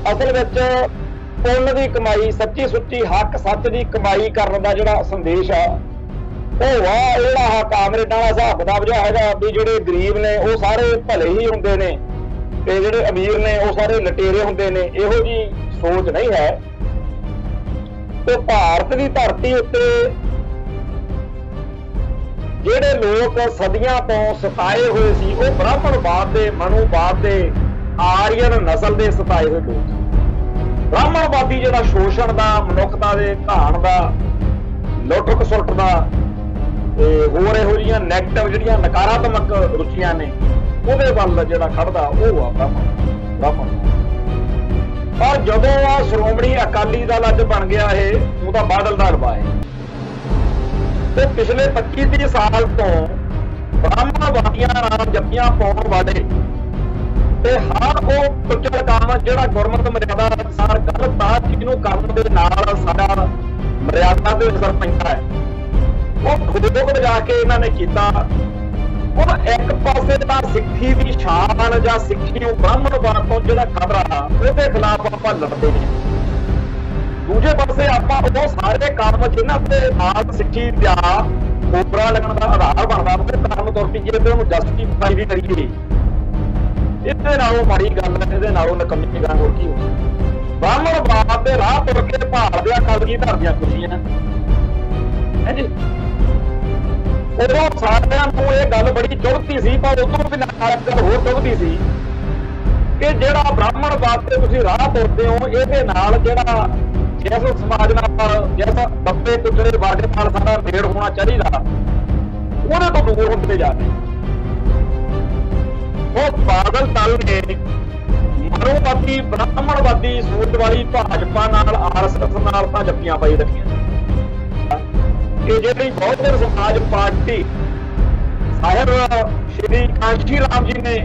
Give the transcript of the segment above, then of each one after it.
असल विच पुण्य की कमाई, सच्ची सुच्ची हक सच की कमाई करने का जिहड़ा संदेश आ कामरेडां दा हिसाब किताब जो है भी जिहड़े गरीब ने वो सारे भले ही हुंदे ने ते जिहड़े अमीर ने वो सारे लटेरे हुंदे ने, इहो जी सोच नहीं है। तो भारत की धरती उत्ते जिहड़े लोग सदियां तो सताए हुए सी वो ब्राह्मणवाद दे, मनुवाद दे, आर्यन नस्ल दे सताए हुए लोग। ब्राह्मणवादी जिहड़ा शोषण दा, मनुखता दे घाण दा, लुੱਟ खसुੱਟ दा ते होर इहो जिहियां नैगेटिव जिहड़ियां नकारात्मक रुचियां ने ਉਹਦੇ ਵੱਲ ਜਿਹੜਾ ਖੜਦਾ ਉਹ ਆ ਬ੍ਰਾਹਮਣ। ਪਰ ਜਦੋਂ ਆ ਸ਼੍ਰੋਮਣੀ ਅਕਾਲੀ ਦਲ ਅੱਜ ਬਣ ਗਿਆ ਇਹ ਉਹਦਾ ਬਾਦਲ ਦਾ ਹਲਵਾ ਹੈ ਤੇ ਪਿਛਲੇ 25-30 ਸਾਲ ਤੋਂ ਬ੍ਰਾਹਮਣਵਾਦੀਆਂ ਨਾਲ ਜੱਫੀਆਂ ਪਾਉਣ ਵਾਲੇ ਤੇ ਹਰ ਉਹ ਕੁਚਲ ਕੰਮ ਜਿਹੜਾ ਗੁਰਮਤਿ ਮਰਿਆਦਾ ਅਨੁਸਾਰ ਗਲਤ ਆ ਜਿਹਨੂੰ ਕਰਨ ਦੇ ਨਾਲ ਸਾਡਾ ਮਰਿਆਦਾ ਤੇ ਅਸਰ ਪੈਂਦਾ ਹੈ ਉਹ ਖੁਦ ਜਾ ਕੇ ਇਹਨਾਂ ਨੇ ਕੀਤਾ। ਹੁਣ ਇੱਕ ਪਾਸੇ ਤਾਂ ਸਿੱਖੀ ਦੀ ਸ਼ਾਨ ਜਾਂ ਸਿੱਖੀ ਨੂੰ ਬ੍ਰਾਹਮਣਵਾਦ ਤੋਂ ਜਿਹੜਾ ਖਤਰਾ ਉਹਦੇ ਖਿਲਾਫ ਆਪਾਂ ਲੜਦੇ ਨੇ, ਦੂਜੇ ਪਾਸੇ ਆਪਾਂ ਉਹ ਸਾਰੇ ਕੰਮ ਜਿਨ੍ਹਾਂ ਦੇ ਨਾਲ ਸਿੱਖੀ ਦਾ ਉਪਰਾ ਲੱਗਣ ਦਾ ਆਧਾਰ ਬਣਦਾ ਉਹ ਕੰਮ ਤੁਰ ਪਈ ਜੇ ਉਹਨੂੰ ਜਸਟੀਫਾਈ ਵੀ ਕਰੀਏ, ਇਹਦੇ ਨਾਲੋਂ ਮਾੜੀ ਗੱਲ ਹੈ, ਇਹਦੇ ਨਾਲੋਂ ਨਕੰਮੀ ਗੱਲ ਹੋਰ ਕੀ ਹੋ। ਬ੍ਰਾਹਮਣਵਾਦ ਦੇ ਰਾਹ ਤੁਰ ਕੇ ਭਾਲਦਿਆਂ ਕਲਗੀਧਰ ਦੀਆਂ ਖੁਸ਼ੀਆਂ ਹੈ ਜੀ। ਉਦੋਂ ਸਾਰਿਆਂ ਨੂੰ ਇਹ ਗੱਲ ਬੜੀ ਚੁਭਦੀ ਸੀ, ਪਰ ਉਦੋਂ ਵੀ ਨਾਲ ਇੱਕ ਗੱਲ ਹੋਰ ਚੁਭਦੀ ਸੀ ਕਿ ਜਿਹੜਾ ਬ੍ਰਾਹਮਣਵਾਦ ਤੇ ਤੁਸੀਂ ਰਾਹ ਤੁਰਦੇ ਹੋ ਇਹਦੇ ਨਾਲ ਜਿਹੜਾ ਜਿਸ ਸਮਾਜ ਨਾਲ ਜਿਸ ਦੱਬੇ ਕੁਚਲੇ ਵਰਗ ਨਾਲ ਸਾਡਾ ਮੇਲ ਹੋਣਾ ਚਾਹੀਦਾ ਉਹਦੇ ਤੋਂ ਦੂਰ ਹੁੰਦੇ ਜਾ ਰਹੇ। ਉਹ ਬਾਦਲ ਦਲ ਨੇ ਮਨੋਵਾਦੀ ਬ੍ਰਾਹਮਣਵਾਦੀ ਸੋਚ ਵਾਲੀ ਭਾਜਪਾ ਨਾਲ RSS ਨਾਲ ਤਾਂ ਜੱਫੀਆਂ ਪਾਈ ਰੱਖੀਆਂ ਕਿ ਜਿਹੜੀ ਬਹੁਜਨ ਸਮਾਜ ਪਾਰਟੀ ਸਾਹਿਬ ਸ਼੍ਰੀ ਕਾਂਸ਼ੀ ਰਾਮ ਜੀ ਨੇ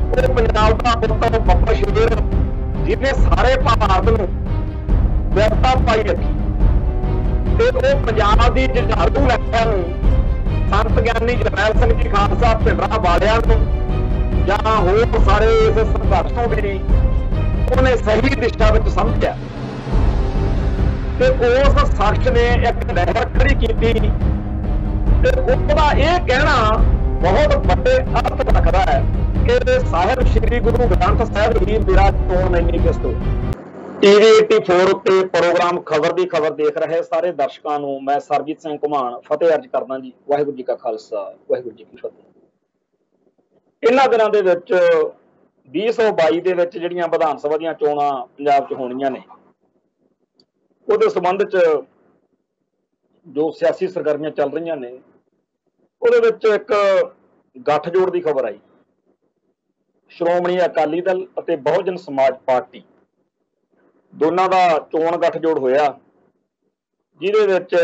ਉਹ ਪੰਜਾਬ ਦਾ ਪੁੱਤਰ ਬੱਬਾ ਸ਼ੇਰ ਜਿਹਨੇ ਸਾਰੇ ਭਾਰਤ ਨੂੰ ਵਿਵਸਥਾ ਪਾਈ ਰੱਖੀ ਤੇ ਉਹ ਪੰਜਾਬ ਦੀ ਜੁਝਾਰੂ ਲਹਿਰਾਂ ਨੂੰ ਸੰਤ ਗਿਆਨੀ ਜਰਨੈਲ ਸਿੰਘ ਜੀ ਖਾਲਸਾ ਭਿੰਡਰਾਂ ਵਾਲਿਆਂ ਨੂੰ ਜਾਂ ਹੋਰ ਸਾਰੇ ਇਸ ਸੰਘਰਸ਼ ਨੂੰ ਵੀ ਉਹਨੇ ਸਹੀ ਦਿਸ਼ਾ ਵਿੱਚ ਸਮਝਿਆ ਤੇ ਉਸ ਸ਼ਖਸ ਨੇ ਇੱਕ ਲਹਿਰ ਖੜੀ ਕੀਤੀ ਤੇ ਉਹਦਾ ਇਹ ਕਹਿਣਾ ਬਹੁਤ ਵੱਡੇ ਅਰਥ ਰੱਖਦਾ ਹੈ ਕਿ ਸਾਹਿਬ ਸ਼੍ਰੀ ਗੁਰੂ ਗ੍ਰੰਥ ਸਾਹਿਬ ਹੀ ਮੇਰਾ ਚੋਣ ਨਹੀਂ ਕਿਸ ਤੋਂ। TV 84 ਉੱਤੇ ਪ੍ਰੋਗਰਾਮ ਖਬਰ ਦੀ ਖਬਰ ਦੇਖ ਰਹੇ ਸਾਰੇ ਦਰਸ਼ਕਾਂ ਨੂੰ ਮੈਂ ਸਰਬਜੀਤ ਸਿੰਘ ਘੁਮਾਣ ਫਤਿਹ ਅਰਜ ਕਰਦਾ ਜੀ। ਵਾਹਿਗੁਰੂ ਜੀ ਕਾ ਖਾਲਸਾ, ਵਾਹਿਗੁਰੂ ਜੀ ਕੀ ਫਤਿਹ। ਇਹਨਾਂ ਦਿਨਾਂ ਦੇ ਵਿੱਚ 2022 ਦੇ ਵਿੱਚ ਜਿਹੜੀਆਂ ਵਿਧਾਨ ਸਭਾ ਦੀਆਂ ਚੋਣਾਂ ਪੰਜਾਬ 'ਚ ਹੋਣੀਆਂ ਨੇ ਉਹਦੇ ਸੰਬੰਧ 'ਚ ਜੋ ਸਿਆਸੀ ਸਰਗਰਮੀਆਂ ਚੱਲ ਰਹੀਆਂ ਨੇ ਉਹਦੇ ਵਿੱਚ ਇੱਕ ਗੱਠਜੋੜ ਦੀ ਖਬਰ ਆਈ। ਸ਼੍ਰੋਮਣੀ ਅਕਾਲੀ ਦਲ ਅਤੇ ਬਹੁਜਨ ਸਮਾਜ ਪਾਰਟੀ ਦੋਨਾਂ ਦਾ ਚੋਣ ਗੱਠਜੋੜ ਹੋਇਆ ਜਿਹਦੇ ਵਿੱਚ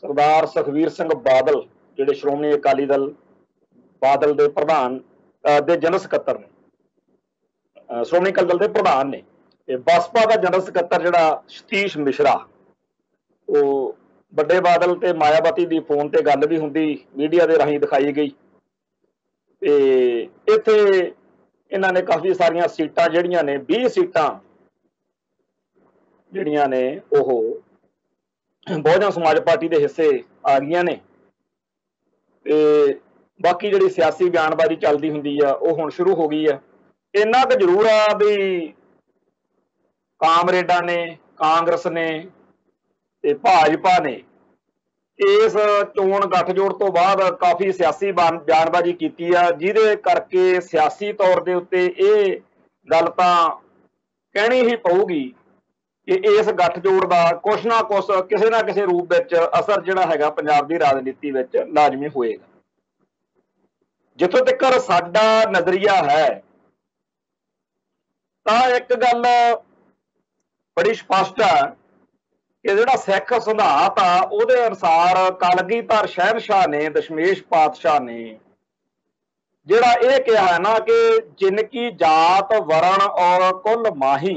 ਸਰਦਾਰ ਸੁਖਬੀਰ ਸਿੰਘ ਬਾਦਲ ਜਿਹੜੇ ਸ਼੍ਰੋਮਣੀ ਅਕਾਲੀ ਦਲ ਬਾਦਲ ਦੇ ਪ੍ਰਧਾਨ ਦੇ ਜਨਰਲ ਸਕੱਤਰ ਨੇ, ਸ਼੍ਰੋਮਣੀ ਅਕਾਲੀ ਦਲ ਦੇ ਪ੍ਰਧਾਨ ਨੇ, ਤੇ ਬਸਪਾ ਦਾ ਜਨਰਲ ਸਕੱਤਰ ਜਿਹੜਾ ਸਤੀਸ਼ ਮਿਸ਼ਰਾ ਉਹ ਵੱਡੇ ਬਾਦਲ ਤੇ ਮਾਇਆਵਤੀ ਦੀ ਫੋਨ ਤੇ ਗੱਲ ਵੀ ਹੁੰਦੀ ਮੀਡੀਆ ਦੇ ਰਾਹੀਂ ਦਿਖਾਈ ਗਈ ਤੇ ਇੱਥੇ ਇਹਨਾਂ ਨੇ ਕਾਫੀ ਸਾਰੀਆਂ ਸੀਟਾਂ ਜਿਹੜੀਆਂ ਨੇ 20 ਸੀਟਾਂ ਜਿਹੜੀਆਂ ਨੇ ਉਹ ਬਹੁਜਨ ਸਮਾਜ ਪਾਰਟੀ ਦੇ ਹਿੱਸੇ ਆ ਗਈਆਂ ਨੇ ਤੇ ਬਾਕੀ ਜਿਹੜੀ ਸਿਆਸੀ ਬਿਆਨਬਾਜ਼ੀ ਚੱਲਦੀ ਹੁੰਦੀ ਆ ਉਹ ਹੁਣ ਸ਼ੁਰੂ ਹੋ ਗਈ ਆ। ਇੰਨਾ ਕੁ ਜ਼ਰੂਰ ਆ ਵੀ ਕਾਮਰੇਡਾਂ ਨੇ, ਕਾਂਗਰਸ ਨੇ ਤੇ ਭਾਜਪਾ ਨੇ ਇਸ ਚੋਣ ਗੱਠਜੋੜ ਤੋਂ ਬਾਅਦ ਕਾਫੀ ਸਿਆਸੀ ਬਿਆਨਬਾਜ਼ੀ ਕੀਤੀ ਆ ਜਿਹਦੇ ਕਰਕੇ ਸਿਆਸੀ ਤੌਰ ਦੇ ਉੱਤੇ ਇਹ ਗੱਲ ਤਾਂ ਕਹਿਣੀ ਹੀ ਪਊਗੀ ਕਿ ਇਸ ਗੱਠਜੋੜ ਦਾ ਕੁਛ ਨਾ ਕੁਛ ਕਿਸੇ ਨਾ ਕਿਸੇ ਰੂਪ ਵਿੱਚ ਅਸਰ ਜਿਹੜਾ ਹੈਗਾ ਪੰਜਾਬ ਦੀ ਰਾਜਨੀਤੀ ਵਿੱਚ ਲਾਜ਼ਮੀ ਹੋਏਗਾ। ਜਿੱਥੋਂ ਤੱਕ ਸਾਡਾ ਨਜ਼ਰੀਆ ਹੈ ਤਾਂ ਇੱਕ ਗੱਲ ਬੜੀ ਸਪਸ਼ਟ ਹੈ ਕਿ ਜਿਹੜਾ ਸਿੱਖ ਸਿਧਾਂਤ ਆ ਉਹਦੇ ਅਨੁਸਾਰ ਕਲਗੀਧਰ ਸ਼ਹਿਨशाह ਨੇ, ਦਸ਼ਮੇਸ਼ ਪਾਤਸ਼ਾਹ ਨੇ ਜਿਹੜਾ ਇਹ ਕਿਹਾ ਹੈ ਨਾ ਕਿ ਜਿਨਕੀ ਜਾਤ ਵਰਣ ਔਰ ਕੁਲ ਮਾही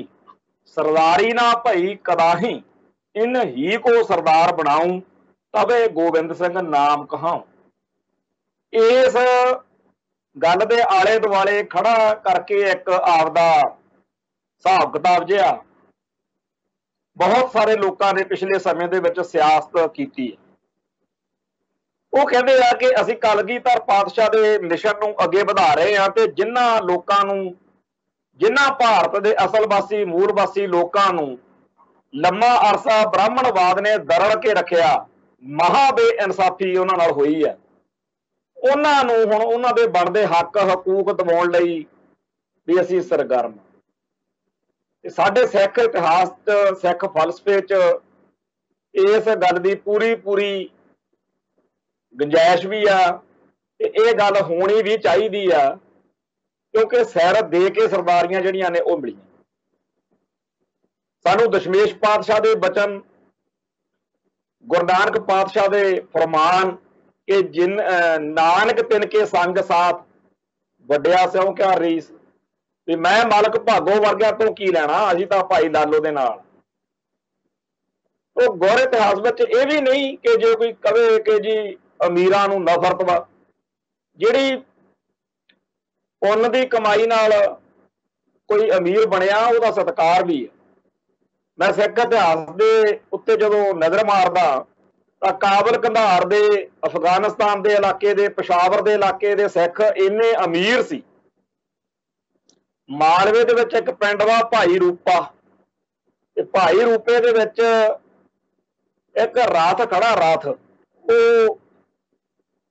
सरदारी ना भई कदाही इन ही को सरदार बनाऊं तबे गोबिंद सिंह नाम कहाऊं। इस गल दे आले दुआले खड़ा करके एक आपदा ਹਿਸਾਬ ਕਿਤਾਬ ਜਿਹਾ ਬਹੁਤ ਸਾਰੇ ਲੋਕਾਂ ਨੇ ਪਿਛਲੇ ਸਮੇਂ ਦੇ ਵਿੱਚ ਸਿਆਸਤ ਕੀਤੀ ਹੈ। ਉਹ ਕਹਿੰਦੇ ਆ ਕਿ ਅਸੀਂ ਕਲਗੀਧਰ ਪਾਤਸ਼ਾਹ ਦੇ ਮਿਸ਼ਨ ਨੂੰ ਅੱਗੇ ਵਧਾ ਰਹੇ ਹਾਂ ਤੇ ਜਿਨ੍ਹਾਂ ਲੋਕਾਂ ਨੂੰ, ਜਿਨ੍ਹਾਂ ਭਾਰਤ ਦੇ ਅਸਲ ਵਾਸੀ ਮੂਲ ਵਾਸੀ ਲੋਕਾਂ ਨੂੰ ਲੰਮਾ ਅਰਸਾ ਬ੍ਰਾਹਮਣਵਾਦ ਨੇ ਦਰੜ ਕੇ ਰੱਖਿਆ, ਮਹਾ ਬੇਇਨਸਾਫੀ ਉਹਨਾਂ ਨਾਲ ਹੋਈ ਹੈ, ਉਹਨਾਂ ਨੂੰ ਹੁਣ ਉਹਨਾਂ ਦੇ ਬਣਦੇ ਹੱਕ ਹਕੂਕ ਦਿਵਾਉਣ ਲਈ ਵੀ ਅਸੀਂ ਸਰਗਰਮ। ਸਾਡੇ ਸਿੱਖ ਇਤਿਹਾਸ 'ਚ, ਸਿੱਖ ਫਲਸਫੇ 'ਚ ਇਸ ਗੱਲ ਦੀ ਪੂਰੀ ਗੁੰਜਾਇਸ਼ ਵੀ ਆ ਤੇ ਇਹ ਗੱਲ ਹੋਣੀ ਵੀ ਚਾਹੀਦੀ ਆ, ਕਿਉਂਕਿ ਸਿਰ ਦੇ ਕੇ ਸਰਦਾਰੀਆਂ ਜਿਹੜੀਆਂ ਨੇ ਉਹ ਮਿਲੀਆਂ। ਸਾਨੂੰ ਦਸ਼ਮੇਸ਼ ਪਾਤਸ਼ਾਹ ਦੇ ਬਚਨ, ਗੁਰੂ ਨਾਨਕ ਪਾਤਸ਼ਾਹ ਦੇ ਫਰਮਾਨ ਕਿ ਜਿਨ ਨਾਨਕ ਤਿਨ ਕੇ ਸੰਗ ਸਾਥ ਵੱਡਿਆ ਸਿਉ ਕਿਆ ਰੀਸ, ਵੀ ਮੈਂ ਮਾਲਕ ਭਾਗੋ ਵਰਗਿਆਂ ਤੋਂ ਕੀ ਲੈਣਾ, ਅਸੀਂ ਤਾਂ ਭਾਈ ਲਾਲੋ ਦੇ ਨਾਲ। ਉਹ ਗੁਰ ਇਤਿਹਾਸ ਵਿੱਚ ਇਹ ਵੀ ਨਹੀਂ ਕਿ ਜੇ ਕੋਈ ਕਵੇ ਕਿ ਜੀ ਅਮੀਰਾਂ ਨੂੰ ਨਫ਼ਰਤ ਵਾ, ਜਿਹੜੀ ਪੁੰਨ ਦੀ ਕਮਾਈ ਨਾਲ ਕੋਈ ਅਮੀਰ ਬਣਿਆ ਉਹਦਾ ਸਤਿਕਾਰ ਵੀ ਹੈ। ਮੈਂ ਸਿੱਖ ਇਤਿਹਾਸ ਦੇ ਉੱਤੇ ਜਦੋਂ ਨਜ਼ਰ ਮਾਰਦਾ ਤਾਂ ਕਾਬਲ ਕੰਧਾਰ ਦੇ, ਅਫਗਾਨਿਸਤਾਨ ਦੇ ਇਲਾਕੇ ਦੇ, ਪਸ਼ਾਵਰ ਦੇ ਇਲਾਕੇ ਦੇ ਸਿੱਖ ਇੰਨੇ ਅਮੀਰ ਸੀ। ਮਾਲਵੇ ਦੇ ਵਿੱਚ ਇੱਕ ਪਿੰਡ ਵਾ ਭਾਈ ਰੂਪਾ, ਤੇ ਭਾਈ ਰੂਪੇ ਦੇ ਵਿੱਚ ਇੱਕ ਰਾਥ ਖੜਾ, ਰਾਥ ਉਹ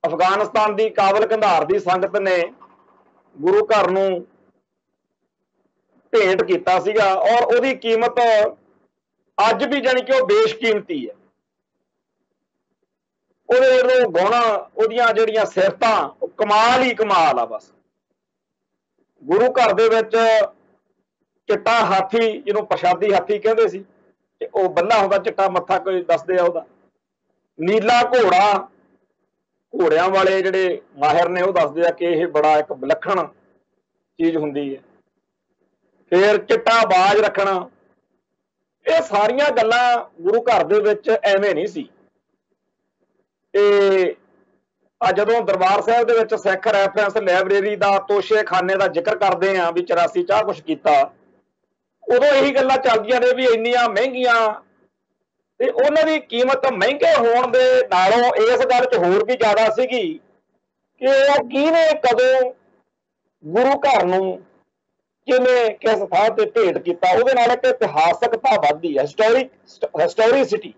ਅਫਗਾਨਿਸਤਾਨ ਦੀ ਕਾਬਲ ਕੰਧਾਰ ਦੀ ਸੰਗਤ ਨੇ ਗੁਰੂ ਘਰ ਨੂੰ ਭੇਂਟ ਕੀਤਾ ਸੀਗਾ, ਔਰ ਉਹਦੀ ਕੀਮਤ ਅੱਜ ਵੀ ਜਾਣੀ ਕਿ ਉਹ ਬੇਸ਼ਕੀਮਤੀ ਹੈ। ਉਹਦੇ ਜਿਹੜੇ ਗੁਣ, ਉਹਦੀਆਂ ਜਿਹੜੀਆਂ ਸਿਫਤਾਂ, ਉਹ ਕਮਾਲ ਹੀ ਕਮਾਲ ਆ। ਬਸ ਗੁਰੂ ਘਰ ਦੇ ਵਿੱਚ ਚਿੱਟਾ ਹਾਥੀ, ਜਿਹਨੂੰ ਪ੍ਰਸ਼ਾਦੀ ਹਾਥੀ ਕਹਿੰਦੇ ਸੀ, ਤੇ ਉਹ ਬੰਨਾ ਹੁੰਦਾ ਚਿੱਟਾ ਮੱਥਾ, ਕੋਈ ਦੱਸਦੇ ਆ ਉਹਦਾ। ਨੀਲਾ ਘੋੜਾ, ਘੋੜਿਆਂ ਵਾਲੇ ਜਿਹੜੇ ਮਾਹਿਰ ਨੇ ਉਹ ਦੱਸਦੇ ਆ ਕਿ ਇਹ ਬੜਾ ਇੱਕ ਵਿਲੱਖਣ ਚੀਜ਼ ਹੁੰਦੀ ਹੈ। ਫਿਰ ਚਿੱਟਾ ਬਾਜ ਰੱਖਣਾ, ਇਹ ਸਾਰੀਆਂ ਗੱਲਾਂ ਗੁਰੂ ਘਰ ਦੇ ਵਿੱਚ ਐਵੇਂ ਨਹੀਂ ਸੀ। ਤੇ ਆ ਜਦੋਂ ਦਰਬਾਰ ਸਾਹਿਬ ਦੇ ਵਿੱਚ ਸਿੱਖ ਰੈਫਰੈਂਸ ਲਾਇਬ੍ਰੇਰੀ ਦਾ, ਤੋਸ਼ੇਖਾਨੇ ਦਾ ਜ਼ਿਕਰ ਕਰਦੇ ਆ ਵੀ 84 ਚਾਹ ਕੁਛ ਕੀਤਾ, ਉਦੋਂ ਇਹੀ ਗੱਲਾਂ ਚੱਲਦੀਆਂ ਨੇ ਵੀ ਇੰਨੀਆਂ ਮਹਿੰਗੀਆਂ, ਤੇ ਉਹਨਾਂ ਦੀ ਕੀਮਤ ਮਹਿੰਗੇ ਹੋਣ ਦੇ ਨਾਲੋਂ ਇਸ ਗੱਲ 'ਚ ਹੋਰ ਵੀ ਜ਼ਿਆਦਾ ਸੀਗੀ ਕਿ ਉਹ ਕਿਹਨੇ ਕਦੋਂ ਗੁਰੂ ਘਰ ਨੂੰ ਕਿਵੇਂ ਕਿਸ ਥਾਂ ਤੇ ਭੇਟ ਕੀਤਾ, ਉਹਦੇ ਨਾਲ ਇੱਕ ਇਤਿਹਾਸਕਤਾ ਵੱਧਦੀ ਹੈ, ਹਿਸਟੋਰੀਸਿਟੀ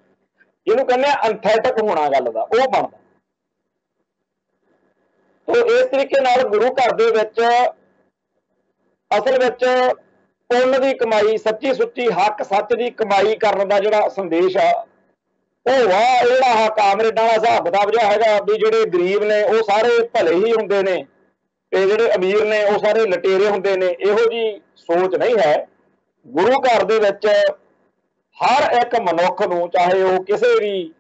ਜਿਹਨੂੰ ਕਹਿੰਦੇ ਆ, ਅਥੈਂਟਿਕ ਹੋਣਾ ਗੱਲ ਦਾ, ਉਹ ਬਣਦਾ। ਤੋ ਇਸ ਤਰੀਕੇ ਨਾਲ ਗੁਰੂ ਘਰ ਦੇ ਵਿੱਚ ਅਸਲ ਵਿੱਚ ਪੁੰਨ ਦੀ ਕਮਾਈ, ਸੱਚੀ ਸੁੱਚੀ ਹੱਕ ਸੱਚ ਦੀ ਕਮਾਈ ਕਰਨ ਦਾ ਜਿਹੜਾ ਸੰਦੇਸ਼ ਆ, ਉਹ ਵਾਹ ਜਿਹੜਾ ਕਾਮਰੇਡਾਂ ਦਾ ਹਿਸਾਬ ਕਿਤਾਬ ਜਿਹਾ ਹੈਗਾ ਵੀ ਜਿਹੜੇ ਗਰੀਬ ਨੇ ਉਹ ਸਾਰੇ ਭਲੇ ਹੀ ਹੁੰਦੇ ਨੇ ਤੇ ਜਿਹੜੇ ਅਮੀਰ ਨੇ ਉਹ ਸਾਰੇ ਲਟੇਰੇ ਹੁੰਦੇ ਨੇ, ਇਹੋ ਜੀ ਸੋਚ ਨਹੀਂ ਹੈ। ਗੁਰੂ ਘਰ ਦੇ ਵਿੱਚ ਹਰ ਇੱਕ ਮਨੁੱਖ ਨੂੰ, ਚਾਹੇ ਉਹ ਕਿਸੇ ਵੀ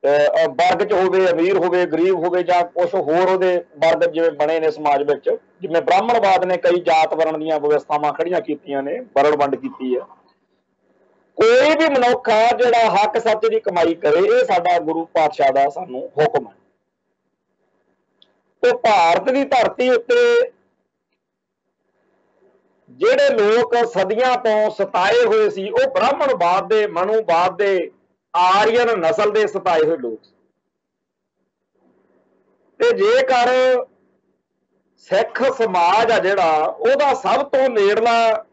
ਵਰਗ 'ਚ ਹੋਵੇ, ਅਮੀਰ ਹੋਵੇ, ਗਰੀਬ ਹੋਵੇ, ਜਾਂ ਕੁਛ ਹੋਰ ਉਹਦੇ ਵਰਗ ਜਿਵੇਂ ਬਣੇ ਨੇ ਸਮਾਜ ਵਿੱਚ, ਜਿਵੇਂ ਬ੍ਰਾਹਮਣਵਾਦ ਨੇ ਕਈ ਜਾਤ ਵਰਣ ਦੀਆਂ ਵਿਵਸਥਾਵਾਂ ਖੜੀਆਂ ਕੀਤੀਆਂ ਨੇ, ਵਰਣ ਵੰਡ ਕੀਤੀ ਹੈ। ਕੋਈ ਵੀ ਮਨੁੱਖ ਆ ਜਿਹੜਾ ਹੱਕ ਸੱਚ ਦੀ ਕਮਾਈ ਕਰੇ, ਇਹ ਸਾਡਾ ਗੁਰੂ ਪਾਤਸ਼ਾਹ ਦਾ ਸਾਨੂੰ ਹੁਕਮ ਹੈ। ਤੇ ਭਾਰਤ ਦੀ ਧਰਤੀ ਉੱਤੇ ਜਿਹੜੇ ਲੋਕ ਸਦੀਆਂ ਤੋਂ ਸਤਾਏ ਹੋਏ ਸੀ, ਉਹ ਬ੍ਰਾਹਮਣਵਾਦ ਦੇ, ਮਨੂਵਾਦ ਦੇ, ਆਰੀਅਨ ਨਸਲ ਦੇ ਸਤਾਏ ਹੋਏ ਲੋਕ। ਤੇ ਜੇਕਰ ਸਿੱਖ ਸਮਾਜ ਆ ਜਿਹੜਾ, ਉਹਦਾ ਸਭ ਤੋਂ ਨੇੜਲਾ,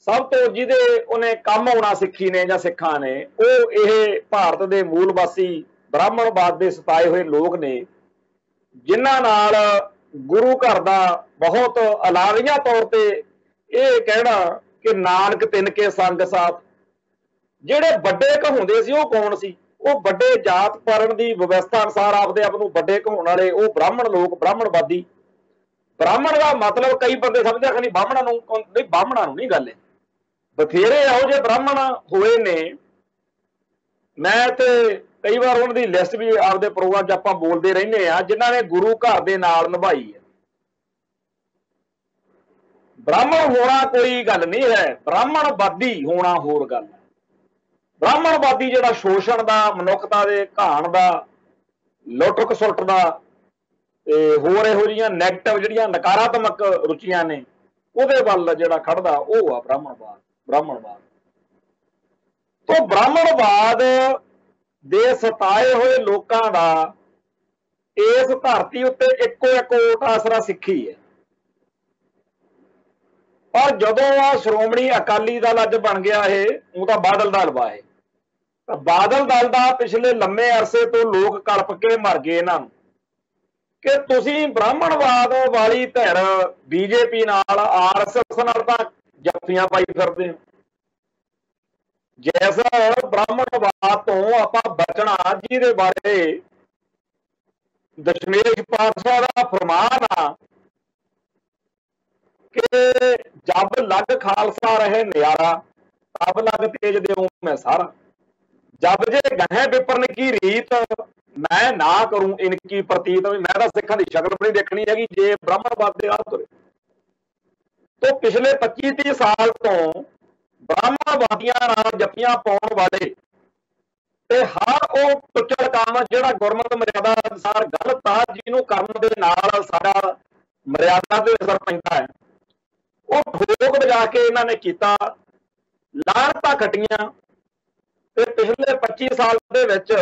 ਸਭ ਤੋਂ ਜਿਹਦੇ ਉਹਨੇ ਕੰਮ ਆਉਣਾ ਸਿੱਖੀ ਨੇ ਜਾਂ ਸਿੱਖਾਂ ਨੇ, ਉਹ ਇਹ ਭਾਰਤ ਦੇ ਮੂਲ ਵਾਸੀ ਬ੍ਰਾਹਮਣਵਾਦ ਦੇ ਸਤਾਏ ਹੋਏ ਲੋਕ ਨੇ, ਜਿਨ੍ਹਾਂ ਨਾਲ ਗੁਰੂ ਘਰ ਦਾ ਬਹੁਤ ਅਲਾਵੀਆਂ ਤੌਰ ਤੇ ਇਹ ਕਹਿਣਾ ਕਿ ਨਾਨਕ ਤਿਨ ਕੇ ਸੰਗ ਸਾਥ। ਜਿਹੜੇ ਵੱਡੇ ਕਹਾਉਂਦੇ ਸੀ ਉਹ ਕੌਣ ਸੀ? ਉਹ ਵੱਡੇ ਜਾਤ ਪਰਨ ਦੀ ਵਿਵਸਥਾ ਅਨੁਸਾਰ ਆਪਦੇ ਆਪ ਨੂੰ ਵੱਡੇ ਕਹਾਉਣ ਵਾਲੇ ਉਹ ਬ੍ਰਾਹਮਣ ਲੋਕ, ਬ੍ਰਾਹਮਣਵਾਦੀ। ਬ੍ਰਾਹਮਣ ਦਾ ਮਤਲਬ ਕਈ ਬੰਦੇ ਸਮਝਦੇ ਕਿ ਨਹੀਂ, ਬਾਹਮਣਾਂ ਨੂੰ ਨਹੀਂ, ਬਾਹਮਣਾਂ ਨੂੰ ਨਹੀਂ ਗੱਲ ਹੈ। ਬਥੇਰੇ ਇਹੋ ਜਿਹੇ ਬ੍ਰਾਹਮਣ ਹੋਏ ਨੇ, ਮੈਂ ਤੇ ਕਈ ਵਾਰ ਉਹਨਾਂ ਦੀ ਲਿਸਟ ਵੀ ਆਪਦੇ ਪ੍ਰੋਗਰਾਮ 'ਚ ਆਪਾਂ ਬੋਲਦੇ ਰਹਿੰਦੇ ਆ, ਜਿਨ੍ਹਾਂ ਨੇ ਗੁਰੂ ਘਰ ਦੇ ਨਾਲ ਨਿਭਾਈ ਹੈ। ਬ੍ਰਾਹਮਣ ਹੋਣਾ ਕੋਈ ਗੱਲ ਨਹੀਂ ਹੈ, ਬ੍ਰਾਹਮਣਵਾਦੀ ਹੋਣਾ ਹੋਰ ਗੱਲ ਹੈ। ਬ੍ਰਾਹਮਣਵਾਦੀ ਜਿਹੜਾ ਸ਼ੋਸ਼ਣ ਦਾ, ਮਨੁੱਖਤਾ ਦੇ ਘਾਣ ਦਾ, ਲੁੱਟ ਖਸੁੱਟ ਦਾ ਤੇ ਹੋਰ ਇਹੋ ਜਿਹੀਆਂ ਨੈਗੇਟਿਵ ਜਿਹੜੀਆਂ ਨਕਾਰਾਤਮਕ ਰੁਚੀਆਂ ਨੇ, ਉਹਦੇ ਵੱਲ ਜਿਹੜਾ ਖੜਦਾ ਉਹ ਆ ब्राह्मणवाद। तो ब्राह्मणवाद ਦੇ ਸਤਾਏ ਹੋਏ ਲੋਕਾਂ ਦਾ ਇਸ ਧਰਤੀ ਉੱਤੇ ਇੱਕੋ ਇੱਕ ਓਟ ਆਸਰਾ ਸਿੱਖੀ ਹੈ। ਪਰ ਜਦੋਂ ਆ ਸ਼੍ਰੋਮਣੀ ਅਕਾਲੀ ਦਲ ਅੱਜ ਬਣ ਗਿਆ, ਇਹ ਉਹ ਤਾਂ ਬਾਦਲ ਦਲ ਵਾ। ਇਹ ਤਾਂ ਬਾਦਲ ਦਲ ਦਾ ਪਿਛਲੇ ਲੰਮੇ ਅਰਸੇ ਤੋਂ ਲੋਕ ਕਲਪ ਕੇ ਮਰ ਗਏ ਇਹਨਾਂ ਨੂੰ ਕਿ ਤੁਸੀਂ ਬ੍ਰਾਹਮਣਵਾਦ ਵਾਲੀ ਧਿਰ ਬੀਜੇਪੀ ਨਾਲ, ਆਰਐਸਐਸ ਨਾਲ ਤਾਂ ਜੱਫੀਆਂ ਪਾਈ ਫਿਰਦੇ ਹੋ। ਜਿਸ ਬ੍ਰਾਹਮਣਵਾਦ ਤੋਂ ਆਪਾਂ ਬਚਣਾ, ਜਿਹਦੇ ਬਾਰੇ ਦਸ਼ਮੇਸ਼ ਪਾਤਸ਼ਾਹ ਦਾ ਫਰਮਾਨ ਆ कि जब लग खालसा रहे न्यारा तब लग तेज देऊं मैं सारा, जब जे गहे विपरन की रीत मैं ना करूं इनकी प्रतीत। मैं तो सिखां दी शक्ल भी नहीं देखनी है जे ब्राह्मणवाद दे राह तुरे। तो पिछले 25-30 साल तो ब्राह्मणवादियां नाल जप्पियां पाउण वाले ते हर वो टुचड़ काम जिहड़ा गुरमत मर्यादा अनुसार गलत आ, जिहनूं करन दे नाल साडा मर्यादा ते असर पैंदा है, वो ठोक बजा के इन्होंने किया। लानतां खट्टियां ते पिछले 25 साल दे विच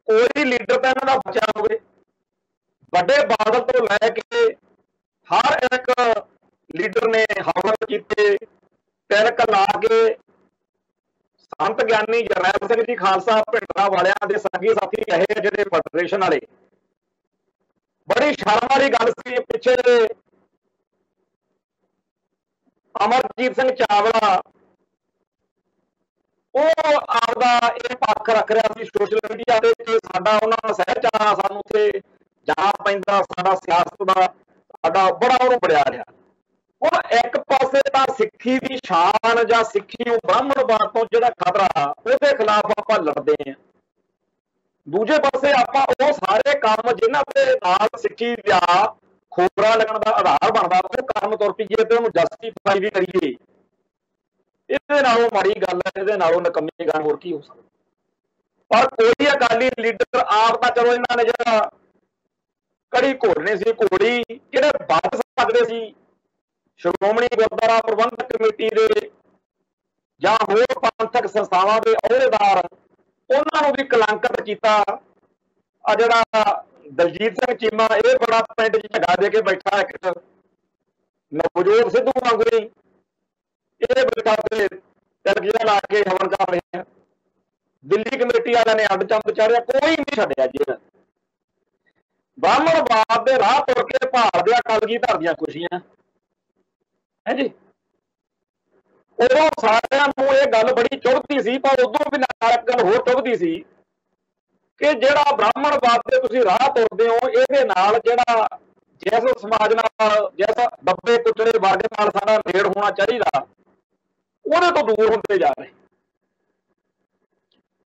कोई लीडर तो इन्हां दा बचा होवे। बड़े बादल तो लैके हर एक लीडर ने हमले कीते, तिलक ला के संत ज्ञानी जरनैल सिंह जी खालसा भिंडरां वालियां दे संगी साथी रहे जिहड़े फेडरेशन वाले। बड़ी शर्म वाली गल सी, पिछे अमरजीत सिंह चावला वो आपदा ये पक्ष रख रहा सी सोशल मीडिया ते कि साडा उन्हां दा सहचार, सानूं उत्थे जाना पैंदा, साडा सियासत दा साडा बड़ा उहनूं बड़िया रहा। हुण एक पासे तां सिੱਖੀ दी शान जां सिੱਖੀ नूं ब्राह्मणवाद तों जिहड़ा खतरा ਉਹਦੇ खिलाफ आपां लड़दे हैं, दूजे पासे आपां ਉਹ ਸਾਰੇ ਕੰਮ जिन्हां दे नाल सिੱਖੀ दा खोरा लगन का आधार बनता वो काम तुर पीए तो उन्होंने जस्टिफाई भी करिए। ये माड़ी गल है, ये नकम्मी गल होर की हो सकती। पर कोई अकाली लीडर आप तो चलो इन्होंने जो कड़ी घोड़नी सी घोड़ी कि बच सकते सी श्रोमणी गुरुद्वारा प्रबंधक कमेटी के जां होर पंथक संस्थावां के अहुदेदार, उन्होंने भी कलंकित किया। आ जिहड़ा दलजीत सिंह चीमा ये बड़ा पिंड झगा दे के बैठा, एक नवजोत सिद्धू वांगू ही ये बैठा तिलक ला के हवन कर रहे हैं। दिल्ली कमेटी वाले ने अड्ड चंद चाढ़िया, कोई नहीं छड्डिया जी। ब्राह्मणवाद के राह तुर के भार दिया कलगीधर दियां खुशियां है जी। उदों सारिआं नूं ये गल बड़ी चुभदी सी, पर उदों भी नाल एक गल होर चुभदी सी कि जिहड़ा ब्राह्मणवाद के तुसीं राह तुरदे हो, इहदे नाल जिहड़ा जिस समाज नाल जिस दबे कुचले वर्ग नाल साडा नेड़ होना चाहिए ਉਹਦੇ ਤੋਂ दूर होते जा रहे।